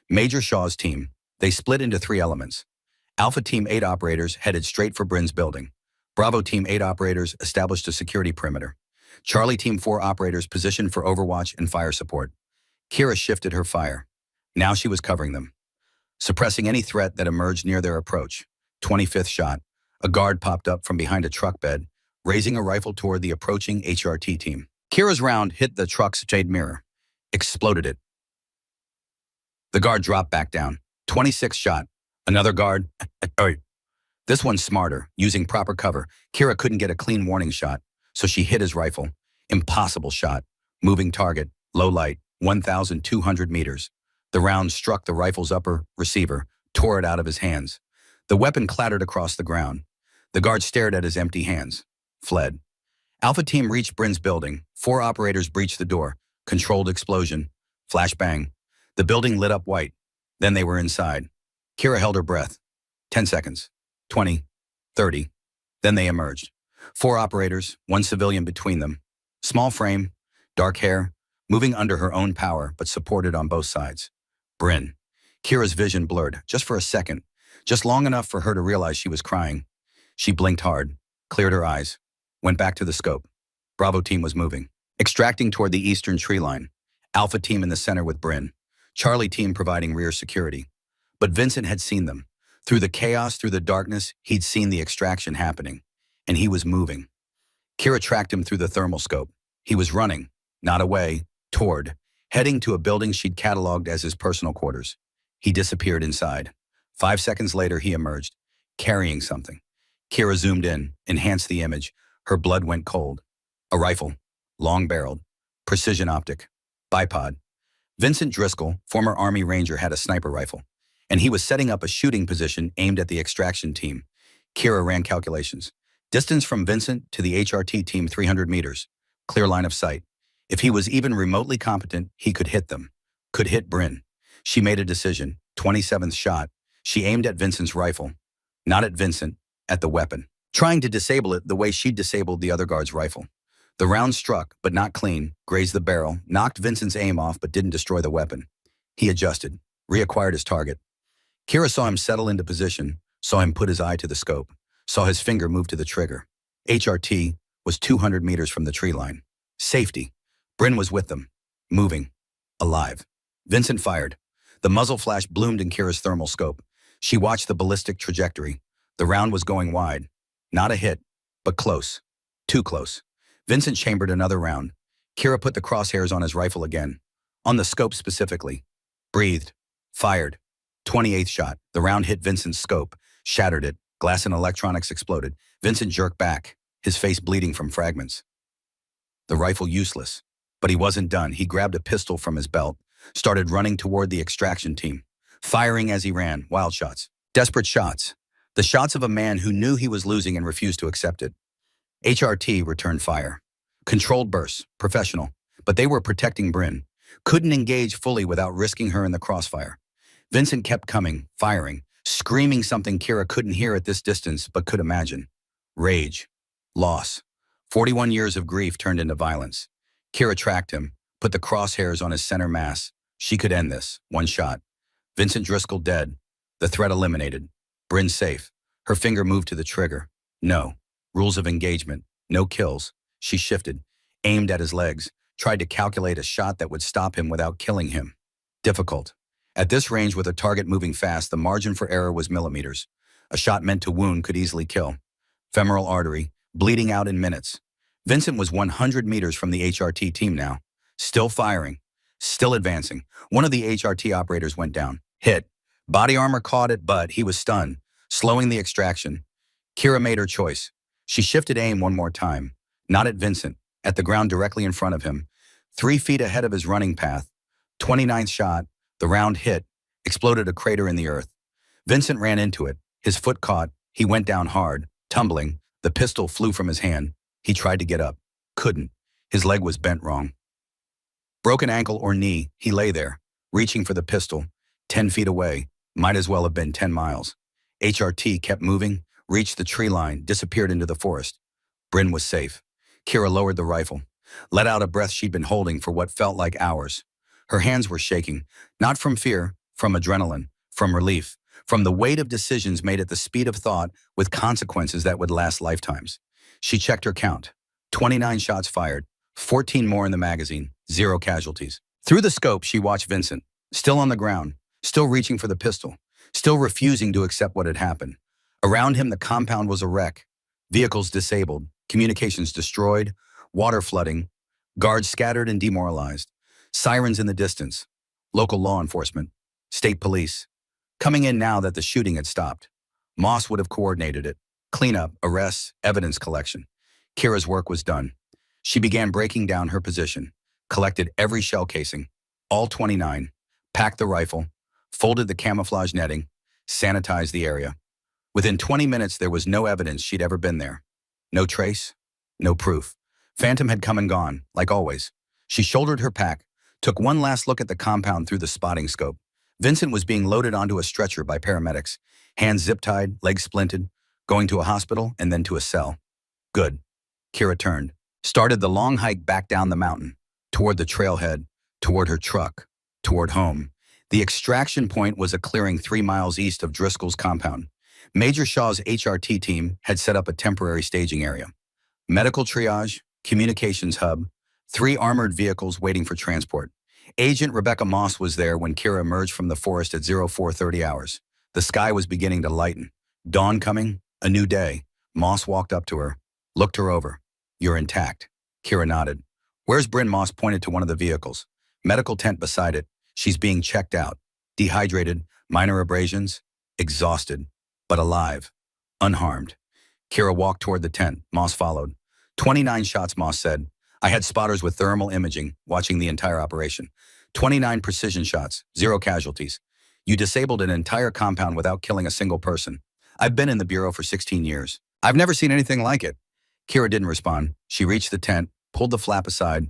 Speaker 1: Major Shaw's team. They split into 3 elements. Alpha Team 8 operators headed straight for Bryn's building. Bravo Team 8 operators established a security perimeter. Charlie Team 4 operators positioned for overwatch and fire support. Kira shifted her fire. Now she was covering them, suppressing any threat that emerged near their approach. 25th shot. A guard popped up from behind a truck bed, raising a rifle toward the approaching HRT team. Kira's round hit the truck's shade mirror, exploded it. The guard dropped back down. 26th shot. Another guard. This one's smarter, using proper cover. Kira couldn't get a clean warning shot, so she hit his rifle. Impossible shot. Moving target. Low light. 1,200 meters. The round struck the rifle's upper receiver, tore it out of his hands. The weapon clattered across the ground. The guard stared at his empty hands. Fled. Alpha Team reached Bryn's building. 4 operators breached the door. Controlled explosion. Flash bang. The building lit up white. Then they were inside. Kira held her breath. 10 seconds. 20. 30. Then they emerged. 4 operators, 1 civilian between them. Small frame, dark hair, moving under her own power, but supported on both sides. Bryn. Kira's vision blurred, just for a second, just long enough for her to realize she was crying. She blinked hard, cleared her eyes, went back to the scope. Bravo Team was moving, extracting toward the eastern tree line. Alpha Team in the center with Bryn. Charlie Team providing rear security. But Vincent had seen them. Through the chaos, through the darkness, he'd seen the extraction happening. And he was moving. Kira tracked him through the thermal scope. He was running, not away, toward, heading to a building she'd cataloged as his personal quarters. He disappeared inside. 5 seconds later, he emerged, carrying something. Kira zoomed in, enhanced the image. Her blood went cold. A rifle, long-barreled, precision optic, bipod. Vincent Driscoll, former Army Ranger, had a sniper rifle, and he was setting up a shooting position aimed at the extraction team. Kira ran calculations. Distance from Vincent to the HRT team 300 meters. Clear line of sight. If he was even remotely competent, he could hit them. Could hit Bryn. She made a decision. 27th shot. She aimed at Vincent's rifle. Not at Vincent, at the weapon. Trying to disable it the way she'd disabled the other guard's rifle. The round struck, but not clean, grazed the barrel, knocked Vincent's aim off but didn't destroy the weapon. He adjusted, reacquired his target. Kira saw him settle into position, saw him put his eye to the scope, saw his finger move to the trigger. HRT was 200 meters from the tree line. Safety. Bryn was with them, moving, alive. Vincent fired. The muzzle flash bloomed in Kira's thermal scope. She watched the ballistic trajectory. The round was going wide. Not a hit, but close. Too close. Vincent chambered another round. Kira put the crosshairs on his rifle again. On the scope specifically. Breathed. Fired. 28th shot. The round hit Vincent's scope, shattered it. Glass and electronics exploded. Vincent jerked back, his face bleeding from fragments. The rifle useless. But he wasn't done. He grabbed a pistol from his belt, started running toward the extraction team, firing as he ran, wild shots. Desperate shots. The shots of a man who knew he was losing and refused to accept it. HRT returned fire. Controlled bursts, professional. But they were protecting Bryn. Couldn't engage fully without risking her in the crossfire. Vincent kept coming, firing, screaming something Kira couldn't hear at this distance but could imagine. Rage. Loss. 41 years of grief turned into violence. Kira tracked him, put the crosshairs on his center mass. She could end this. One shot. Vincent Driscoll dead. The threat eliminated. Bryn safe. Her finger moved to the trigger. No. Rules of engagement. No kills. She shifted, aimed at his legs, tried to calculate a shot that would stop him without killing him. Difficult. At this range with a target moving fast, the margin for error was millimeters. A shot meant to wound could easily kill. Femoral artery, bleeding out in minutes. Vincent was 100 meters from the HRT team now. Still firing. Still advancing. One of the HRT operators went down. Hit. Body armor caught it, but he was stunned, slowing the extraction. Kira made her choice. She shifted aim one more time. Not at Vincent, at the ground directly in front of him. 3 feet ahead of his running path. 29th shot. The round hit, exploded a crater in the earth. Vincent ran into it. His foot caught. He went down hard, tumbling. The pistol flew from his hand. He tried to get up. Couldn't. His leg was bent wrong. Broken ankle or knee, he lay there, reaching for the pistol. 10 feet away. Might as well have been 10 miles. HRT kept moving, reached the tree line, disappeared into the forest. Bryn was safe. Kira lowered the rifle, let out a breath she'd been holding for what felt like hours. Her hands were shaking, not from fear, from adrenaline, from relief, from the weight of decisions made at the speed of thought with consequences that would last lifetimes. She checked her count. 29 shots fired, 14 more in the magazine, 0 casualties. Through the scope, she watched Vincent, still on the ground, still reaching for the pistol, still refusing to accept what had happened. Around him, the compound was a wreck. Vehicles disabled, communications destroyed, water flooding, guards scattered and demoralized. Sirens in the distance. Local law enforcement. State police. Coming in now that the shooting had stopped. Moss would have coordinated it. Cleanup, arrests, evidence collection. Kira's work was done. She began breaking down her position, collected every shell casing, all 29, packed the rifle, folded the camouflage netting, sanitized the area. Within 20 minutes, there was no evidence she'd ever been there. No trace, no proof. Phantom had come and gone, like always. She shouldered her pack, took one last look at the compound through the spotting scope. Vincent was being loaded onto a stretcher by paramedics, hands zip-tied, legs splinted, going to a hospital and then to a cell. Good. Kira turned, started the long hike back down the mountain, toward the trailhead, toward her truck, toward home. The extraction point was a clearing 3 miles east of Driscoll's compound. Major Shaw's HRT team had set up a temporary staging area. Medical triage, communications hub, 3 armored vehicles waiting for transport. Agent Rebecca Moss was there when Kira emerged from the forest at 0430 hours. The sky was beginning to lighten. Dawn coming, a new day. Moss walked up to her, looked her over. You're intact. Kira nodded. Where's Bryn? Moss pointed to one of the vehicles. Medical tent beside it. She's being checked out. Dehydrated, minor abrasions, exhausted, but alive, unharmed. Kira walked toward the tent. Moss followed. 29 shots, Moss said. I had spotters with thermal imaging watching the entire operation. 29 precision shots, 0 casualties. You disabled an entire compound without killing a single person. I've been in the Bureau for 16 years. I've never seen anything like it. Kira didn't respond. She reached the tent, pulled the flap aside.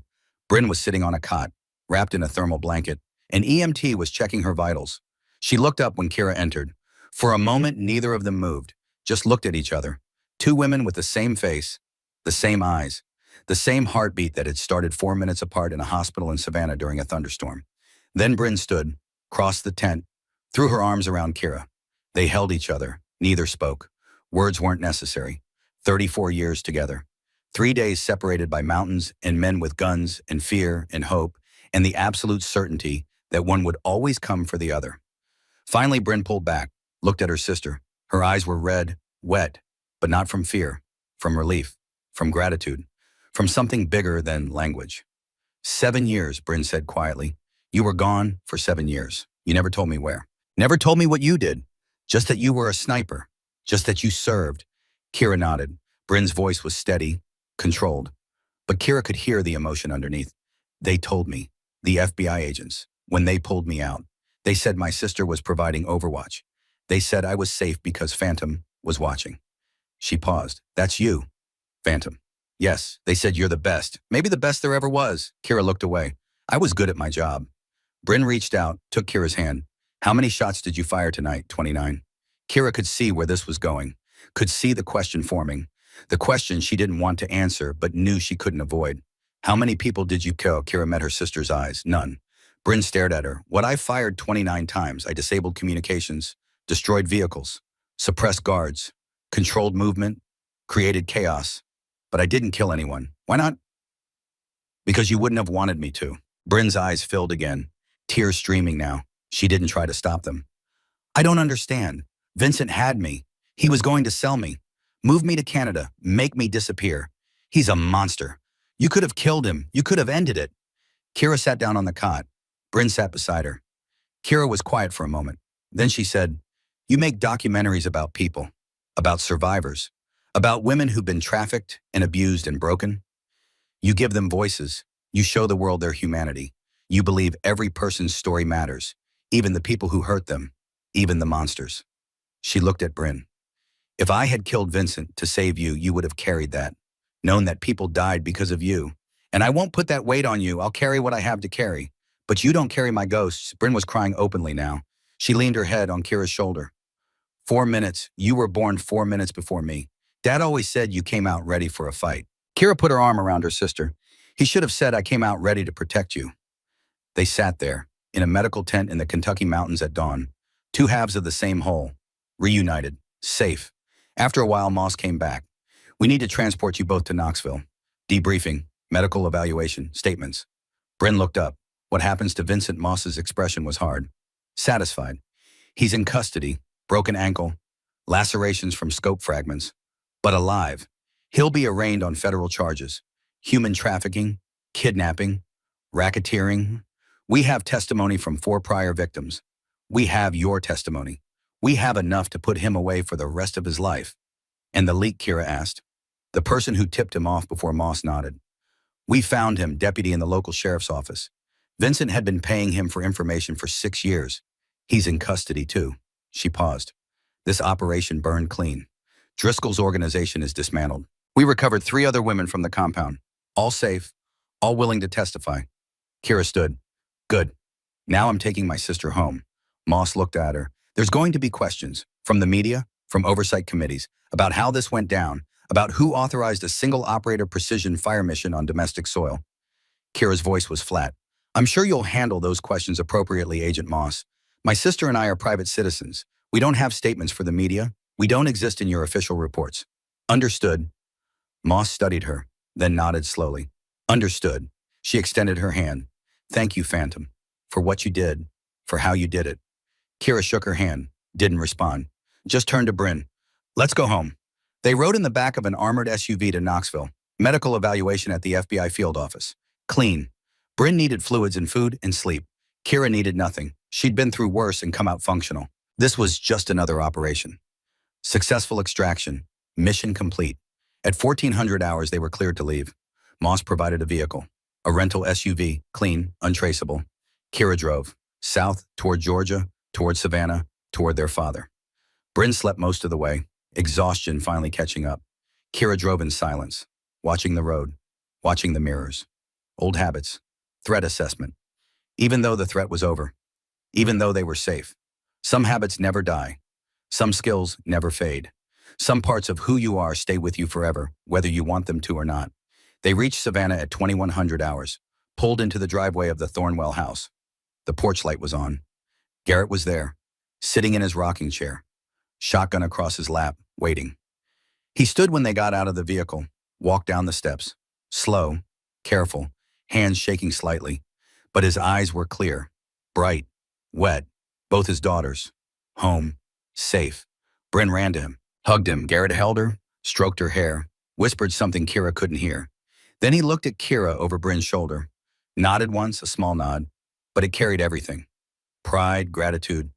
Speaker 1: Bryn was sitting on a cot, wrapped in a thermal blanket. An EMT was checking her vitals. She looked up when Kira entered. For a moment, neither of them moved, just looked at each other. 2 women with the same face, the same eyes, the same heartbeat that had started 4 minutes apart in a hospital in Savannah during a thunderstorm. Then Bryn stood, crossed the tent, threw her arms around Kira. They held each other. Neither spoke. Words weren't necessary. 34 years together. 3 days separated by mountains and men with guns and fear and hope and the absolute certainty that one would always come for the other. Finally, Bryn pulled back, looked at her sister. Her eyes were red, wet, but not from fear, from relief, from gratitude, from something bigger than language. 7 years, Bryn said quietly. You were gone for 7 years. You never told me where. Never told me what you did. Just that you were a sniper. Just that you served. Kira nodded. Bryn's voice was steady, controlled. But Kira could hear the emotion underneath. They told me, the FBI agents, when they pulled me out. They said my sister was providing overwatch. They said I was safe because Phantom was watching. She paused. That's you, Phantom. Yes, they said you're the best. Maybe the best there ever was. Kira looked away. I was good at my job. Bryn reached out, took Kira's hand. How many shots did you fire tonight? 29. Kira could see where this was going, could see the question forming. The question she didn't want to answer, but knew she couldn't avoid. How many people did you kill? Kira met her sister's eyes. None. Bryn stared at her. What I fired 29 times. I disabled communications, destroyed vehicles, suppressed guards, controlled movement, created chaos. But I didn't kill anyone. Why not? Because you wouldn't have wanted me to. Bryn's eyes filled again, tears streaming now. She didn't try to stop them. I don't understand. Vincent had me. He was going to sell me, move me to Canada, make me disappear. He's a monster. You could have killed him. You could have ended it. Kira sat down on the cot. Bryn sat beside her. Kira was quiet for a moment. Then she said, you make documentaries about people, about survivors, about women who've been trafficked and abused and broken. You give them voices. You show the world their humanity. You believe every person's story matters, even the people who hurt them, even the monsters. She looked at Bryn. If I had killed Vincent to save you, you would have carried that, known that people died because of you. And I won't put that weight on you. I'll carry what I have to carry. But you don't carry my ghosts. Bryn was crying openly now. She leaned her head on Kira's shoulder. 4 minutes. You were born 4 minutes before me. Dad always said you came out ready for a fight. Kira put her arm around her sister. He should have said I came out ready to protect you. They sat there, in a medical tent in the Kentucky mountains at dawn. Two halves of the same whole. Reunited. Safe. After a while, Moss came back. We need to transport you both to Knoxville. Debriefing. Medical evaluation. Statements. Bryn looked up. What happens to Vincent Moss's expression was hard. Satisfied. He's in custody. Broken ankle. Lacerations from scope fragments. But alive. He'll be arraigned on federal charges. Human trafficking, kidnapping, racketeering. We have testimony from 4 prior victims. We have your testimony. We have enough to put him away for the rest of his life. And the leak, Kira asked. The person who tipped him off before Moss nodded. We found him, deputy in the local sheriff's office. Vincent had been paying him for information for 6 years. He's in custody too. She paused. This operation burned clean. Driscoll's organization is dismantled. We recovered 3 other women from the compound. All safe, all willing to testify. Kira stood. Good. Now I'm taking my sister home. Moss looked at her. There's going to be questions from the media, from oversight committees, about how this went down, about who authorized a single operator precision fire mission on domestic soil. Kira's voice was flat. I'm sure you'll handle those questions appropriately, Agent Moss. My sister and I are private citizens. We don't have statements for the media. We don't exist in your official reports. Understood. Moss studied her, then nodded slowly. Understood. She extended her hand. Thank you, Phantom, for what you did, for how you did it. Kira shook her hand, didn't respond. Just turned to Bryn. Let's go home. They rode in the back of an armored SUV to Knoxville. Medical evaluation at the FBI field office. Clean. Bryn needed fluids and food and sleep. Kira needed nothing. She'd been through worse and come out functional. This was just another operation. Successful extraction. Mission complete. At 1400 hours, they were cleared to leave. Moss provided a vehicle. A rental SUV, clean, untraceable. Kira drove. South, toward Georgia, toward Savannah, toward their father. Bryn slept most of the way, exhaustion finally catching up. Kira drove in silence, watching the road, watching the mirrors. Old habits. Threat assessment. Even though the threat was over. Even though they were safe. Some habits never die. Some skills never fade. Some parts of who you are stay with you forever, whether you want them to or not. They reached Savannah at 2100 hours, pulled into the driveway of the Thornwell house. The porch light was on. Garrett was there, sitting in his rocking chair, shotgun across his lap, waiting. He stood when they got out of the vehicle, walked down the steps. Slow, careful, hands shaking slightly. But his eyes were clear, bright, wet. Both his daughters. Home. Safe. Bryn ran to him, hugged him. Garrett held her, stroked her hair, whispered something Kira couldn't hear. Then he looked at Kira over Bryn's shoulder. Nodded once, a small nod, but it carried everything. Pride, gratitude,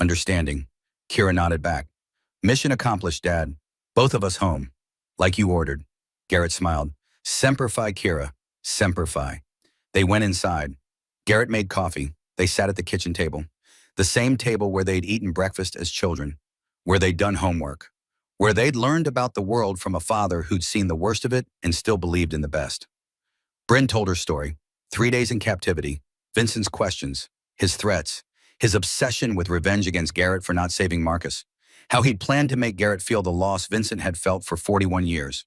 Speaker 1: understanding. Kira nodded back. Mission accomplished, Dad. Both of us home. Like you ordered. Garrett smiled. Semper Fi, Kira. Semper Fi. They went inside. Garrett made coffee. They sat at the kitchen table. The same table where they'd eaten breakfast as children. Where they'd done homework. Where they'd learned about the world from a father who'd seen the worst of it and still believed in the best. Bryn told her story. 3 days in captivity. Vincent's questions. His threats. His obsession with revenge against Garrett for not saving Marcus. How he'd planned to make Garrett feel the loss Vincent had felt for 41 years.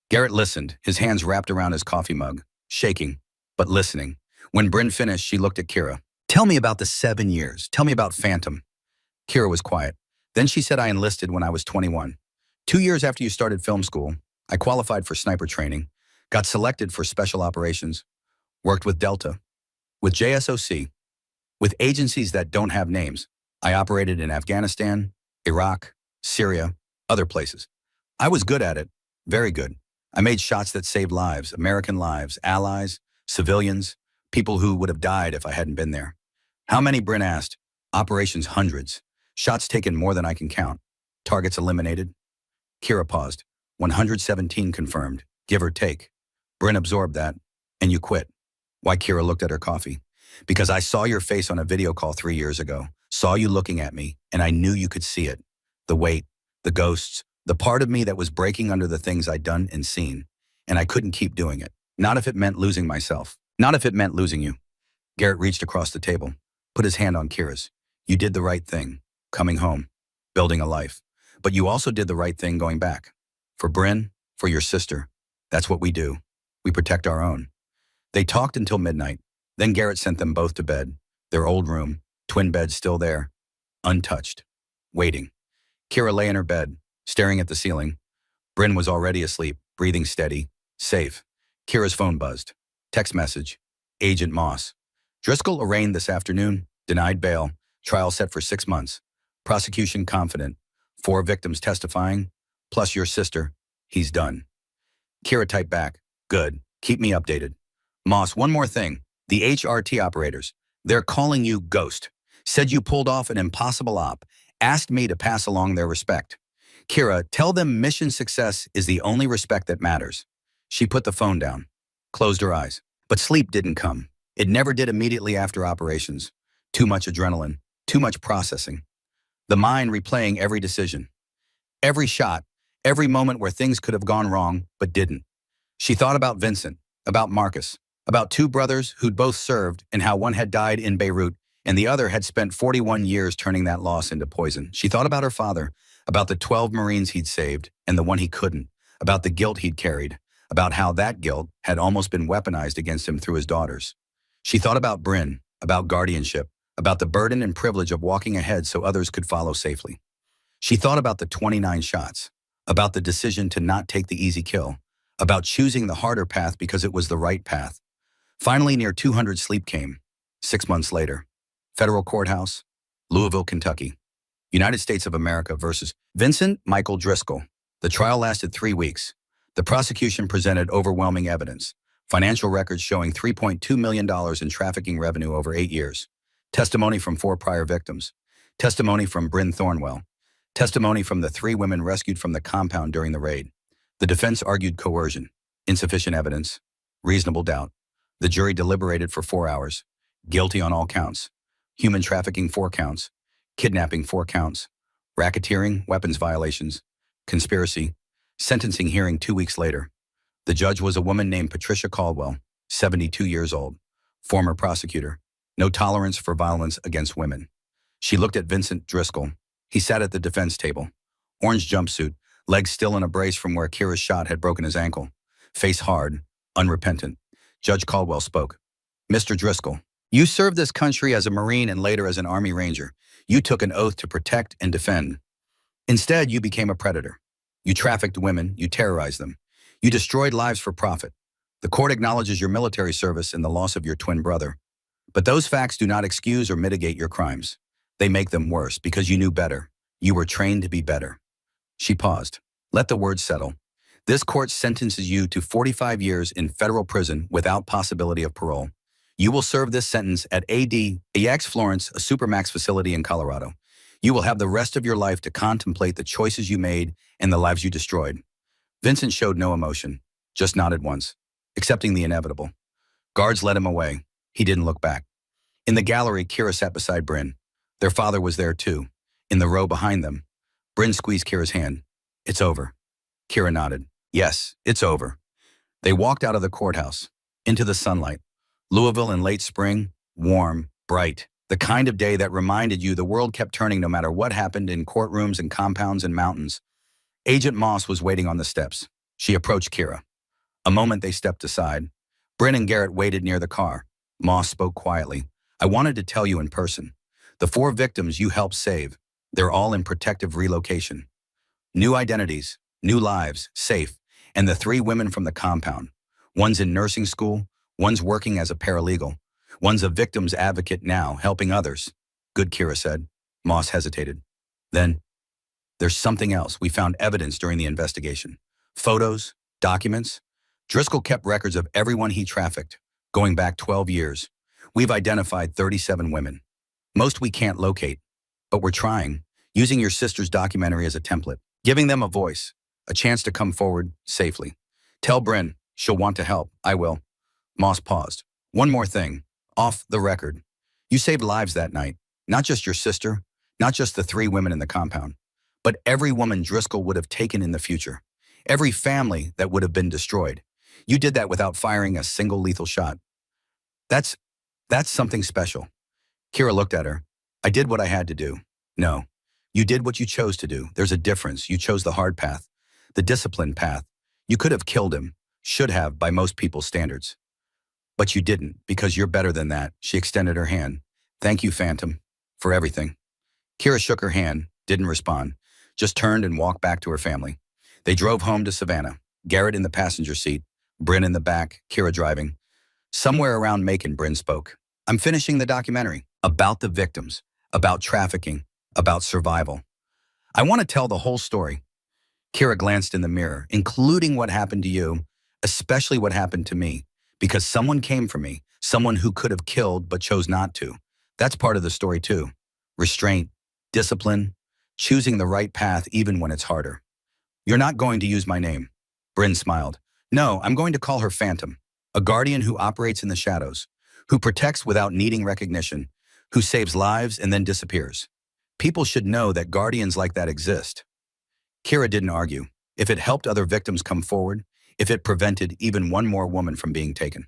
Speaker 1: Garrett listened, his hands wrapped around his coffee mug, shaking, but listening. When Bryn finished, she looked at Kira. Tell me about the 7 years. Tell me about Phantom. Kira was quiet. Then she said, I enlisted when I was 21. 2 years after you started film school, I qualified for sniper training, got selected for special operations, worked with Delta, with JSOC, with agencies that don't have names. I operated in Afghanistan, Iraq, Syria, other places. I was good at it, very good. I made shots that saved lives, American lives, allies, civilians, people who would have died if I hadn't been there. How many, Bryn asked? Operations, hundreds. Shots taken more than I can count. Targets eliminated. Kira paused. 117 confirmed, give or take. Bryn absorbed that. And you quit. Why? Kira looked at her coffee. Because I saw your face on a video call 3 years ago. Saw you looking at me, and I knew you could see it. The weight, the ghosts, the part of me that was breaking under the things I'd done and seen. And I couldn't keep doing it. Not if it meant losing myself. Not if it meant losing you. Garrett reached across the table, put his hand on Kira's. You did the right thing, coming home, building a life. But you also did the right thing going back. For Bryn, for your sister. That's what we do. We protect our own. They talked until midnight. Then Garrett sent them both to bed. Their old room, twin beds still there, untouched, waiting. Kira lay in her bed, staring at the ceiling. Bryn was already asleep, breathing steady, safe. Kira's phone buzzed. Text message. Agent Moss. Driscoll arraigned this afternoon, denied bail, trial set for 6 months. Prosecution confident. 4 victims testifying, plus your sister. He's done. Kira typed back. Good. Keep me updated. Moss, one more thing. The HRT operators. They're calling you Ghost. Said you pulled off an impossible op. Asked me to pass along their respect. Kira, tell them mission success is the only respect that matters. She put the phone down, closed her eyes. But sleep didn't come. It never did immediately after operations. Too much adrenaline, too much processing. The mind replaying every decision. Every shot, every moment where things could have gone wrong, but didn't. She thought about Vincent, about Marcus, about 2 brothers who'd both served and how one had died in Beirut and the other had spent 41 years turning that loss into poison. She thought about her father, about the 12 Marines he'd saved and the one he couldn't, about the guilt he'd carried, about how that guilt had almost been weaponized against him through his daughters. She thought about Bryn, about guardianship, about the burden and privilege of walking ahead so others could follow safely. She thought about the 29 shots, about the decision to not take the easy kill, about choosing the harder path because it was the right path. Finally, near 200 sleep came. 6 months later. Federal Courthouse, Louisville, Kentucky. United States of America versus Vincent Michael Driscoll. The trial lasted 3 weeks. The prosecution presented overwhelming evidence. Financial records showing $3.2 million in trafficking revenue over 8 years. Testimony from 4 prior victims. Testimony from Bryn Thornwell. Testimony from the 3 women rescued from the compound during the raid. The defense argued coercion, insufficient evidence, reasonable doubt. The jury deliberated for 4 hours. Guilty on all counts. Human trafficking 4 counts. Kidnapping 4 counts. Racketeering, weapons violations. Conspiracy. Sentencing hearing 2 weeks later. The judge was a woman named Patricia Caldwell, 72 years old. Former prosecutor. No tolerance for violence against women. She looked at Vincent Driscoll. He sat at the defense table. Orange jumpsuit, legs still in a brace from where Kira's shot had broken his ankle. Face hard, unrepentant. Judge Caldwell spoke. Mr. Driscoll, you served this country as a Marine and later as an Army Ranger. You took an oath to protect and defend. Instead, you became a predator. You trafficked women, you terrorized them. You destroyed lives for profit. The court acknowledges your military service and the loss of your twin brother. But those facts do not excuse or mitigate your crimes. They make them worse because you knew better. You were trained to be better. She paused. Let the words settle. This court sentences you to 45 years in federal prison without possibility of parole. You will serve this sentence at AX Florence, a supermax facility in Colorado. You will have the rest of your life to contemplate the choices you made and the lives you destroyed. Vincent showed no emotion, just nodded once, accepting the inevitable. Guards led him away. He didn't look back. In the gallery, Kira sat beside Bryn. Their father was there too. In the row behind them, Bryn squeezed Kira's hand. It's over. Kira nodded. Yes, it's over. They walked out of the courthouse, into the sunlight. Louisville in late spring, warm, bright. The kind of day that reminded you the world kept turning no matter what happened in courtrooms and compounds and mountains. Agent Moss was waiting on the steps. She approached Kira. A moment they stepped aside. Bryn and Garrett waited near the car. Moss spoke quietly. I wanted to tell you in person. The 4 victims you helped save, they're all in protective relocation. New identities, new lives, safe, and the 3 women from the compound. One's in nursing school, one's working as a paralegal. One's a victim's advocate now, helping others. Good, Kira said. Moss hesitated. Then, there's something else. We found evidence during the investigation. Photos, documents. Driscoll kept records of everyone he trafficked, going back 12 years. We've identified 37 women. Most we can't locate, but we're trying, using your sister's documentary as a template, giving them a voice, a chance to come forward safely. Tell Bryn, she'll want to help. I will. Moss paused. One more thing, off the record. You saved lives that night, not just your sister, not just the 3 women in the compound, but every woman Driscoll would have taken in the future, every family that would have been destroyed. You did that without firing a single lethal shot. That's something special. Kira looked at her. I did what I had to do. No, you did what you chose to do. There's a difference. You chose the hard path, the disciplined path. You could have killed him, should have by most people's standards. But you didn't, because you're better than that. She extended her hand. Thank you, Phantom, for everything. Kira shook her hand, didn't respond, just turned and walked back to her family. They drove home to Savannah, Garrett in the passenger seat, Bryn in the back, Kira driving. Somewhere around Macon, Bryn spoke. I'm finishing the documentary about the victims, about trafficking, about survival. I want to tell the whole story. Kira glanced in the mirror, including what happened to you, especially what happened to me, because someone came for me, someone who could have killed but chose not to. That's part of the story too. Restraint, discipline, choosing the right path even when it's harder. You're not going to use my name. Bryn smiled. No, I'm going to call her Phantom, a guardian who operates in the shadows, who protects without needing recognition, who saves lives and then disappears. People should know that guardians like that exist. Kira didn't argue. If it helped other victims come forward, if it prevented even one more woman from being taken,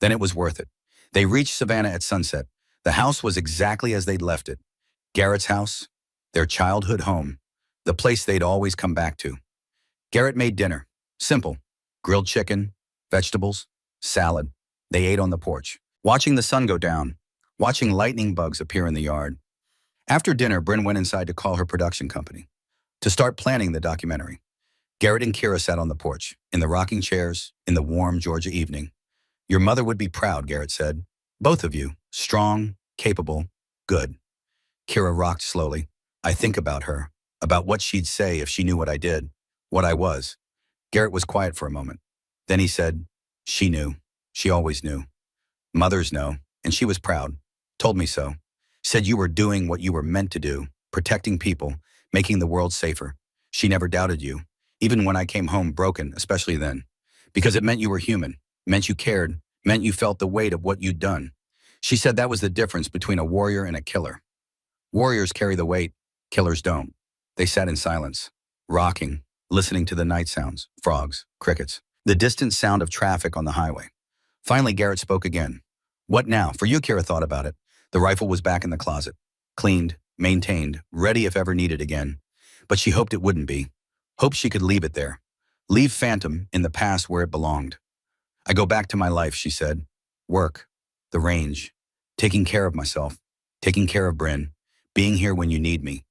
Speaker 1: then it was worth it. They reached Savannah at sunset. The house was exactly as they'd left it. Garrett's house, their childhood home, the place they'd always come back to. Garrett made dinner. Simple. Grilled chicken, vegetables, salad. They ate on the porch, watching the sun go down, watching lightning bugs appear in the yard. After dinner, Bryn went inside to call her production company, to start planning the documentary. Garrett and Kira sat on the porch, in the rocking chairs, in the warm Georgia evening. Your mother would be proud, Garrett said. Both of you, strong, capable, good. Kira rocked slowly. I think about her, about what she'd say if she knew what I did, what I was. Garrett was quiet for a moment. Then he said, she knew. She always knew. Mothers know, and she was proud. Told me so. Said you were doing what you were meant to do, protecting people, making the world safer. She never doubted you, even when I came home broken, especially then. Because it meant you were human, meant you cared, meant you felt the weight of what you'd done. She said that was the difference between a warrior and a killer. Warriors carry the weight, killers don't. They sat in silence, rocking, listening to the night sounds, frogs, crickets, the distant sound of traffic on the highway. Finally, Garrett spoke again. What now? For you, Kira thought about it. The rifle was back in the closet, cleaned, maintained, ready if ever needed again. But she hoped it wouldn't be. Hoped she could leave it there. Leave Phantom in the past where it belonged. I go back to my life, she said. Work, the range, taking care of myself, taking care of Bryn, being here when you need me.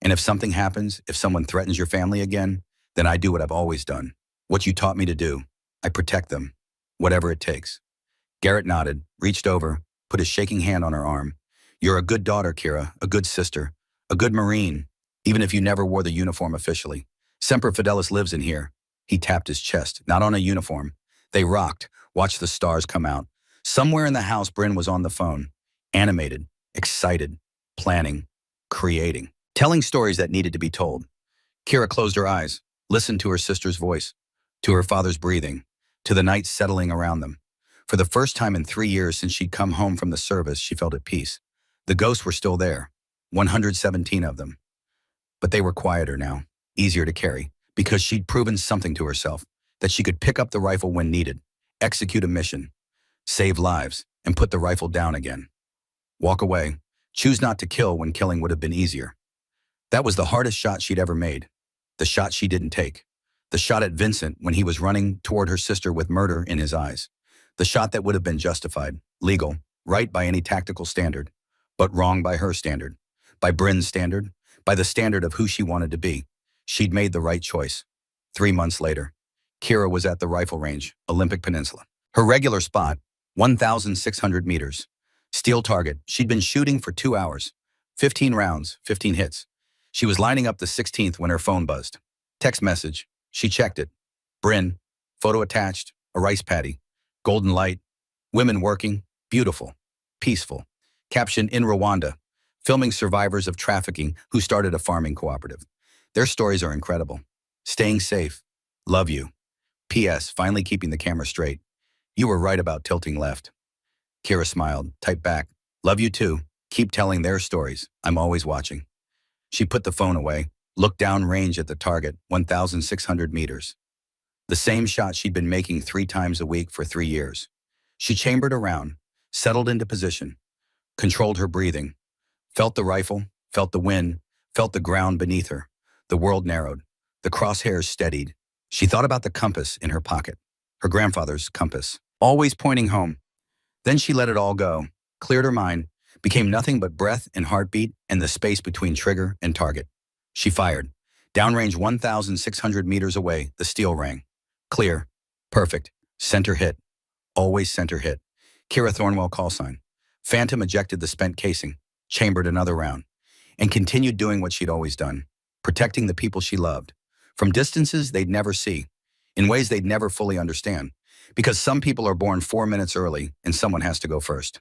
Speaker 1: And if something happens, if someone threatens your family again, then I do what I've always done. What you taught me to do. I protect them, whatever it takes. Garrett nodded, reached over, put his shaking hand on her arm. You're a good daughter, Kira, a good sister, a good Marine, even if you never wore the uniform officially. Semper Fidelis lives in here. He tapped his chest, not on a uniform. They rocked, watched the stars come out. Somewhere in the house, Bryn was on the phone, animated, excited, planning, creating, telling stories that needed to be told. Kira closed her eyes, listened to her sister's voice, to her father's breathing, to the night settling around them. For the first time in 3 years since she'd come home from the service, she felt at peace. The ghosts were still there, 117 of them. But they were quieter now, easier to carry, because she'd proven something to herself, that she could pick up the rifle when needed, execute a mission, save lives, and put the rifle down again. Walk away, choose not to kill when killing would have been easier. That was the hardest shot she'd ever made, the shot she didn't take, the shot at Vincent when he was running toward her sister with murder in his eyes, the shot that would have been justified, legal, right by any tactical standard, but wrong by her standard, by Bryn's standard, by the standard of who she wanted to be. She'd made the right choice. 3 months later, Kira was at the rifle range, Olympic Peninsula. Her regular spot, 1,600 meters. Steel target. She'd been shooting for 2 hours. 15 rounds, 15 hits. She was lining up the 16th when her phone buzzed. Text message. She checked it. Bryn. Photo attached. A rice paddy. Golden light. Women working. Beautiful. Peaceful. Caption in Rwanda. Filming survivors of trafficking who started a farming cooperative. Their stories are incredible. Staying safe. Love you. P.S. Finally keeping the camera straight. You were right about tilting left. Kira smiled, typed back. Love you too. Keep telling their stories. I'm always watching. She put the phone away, looked down range at the target, 1,600 meters. The same shot she'd been making 3 times a week for 3 years. She chambered around, settled into position, controlled her breathing, felt the rifle, felt the wind, felt the ground beneath her. The world narrowed. The crosshairs steadied. She thought about the compass in her pocket, her grandfather's compass, always pointing home. Then she let it all go, cleared her mind, became nothing but breath and heartbeat and the space between trigger and target. She fired. Downrange 1,600 meters away, the steel rang. Clear. Perfect. Center hit. Always center hit. Kira Thornwell call sign. Phantom ejected the spent casing, chambered another round, and continued doing what she'd always done, protecting the people she loved, from distances they'd never see, in ways they'd never fully understand, because some people are born 4 minutes early and someone has to go first.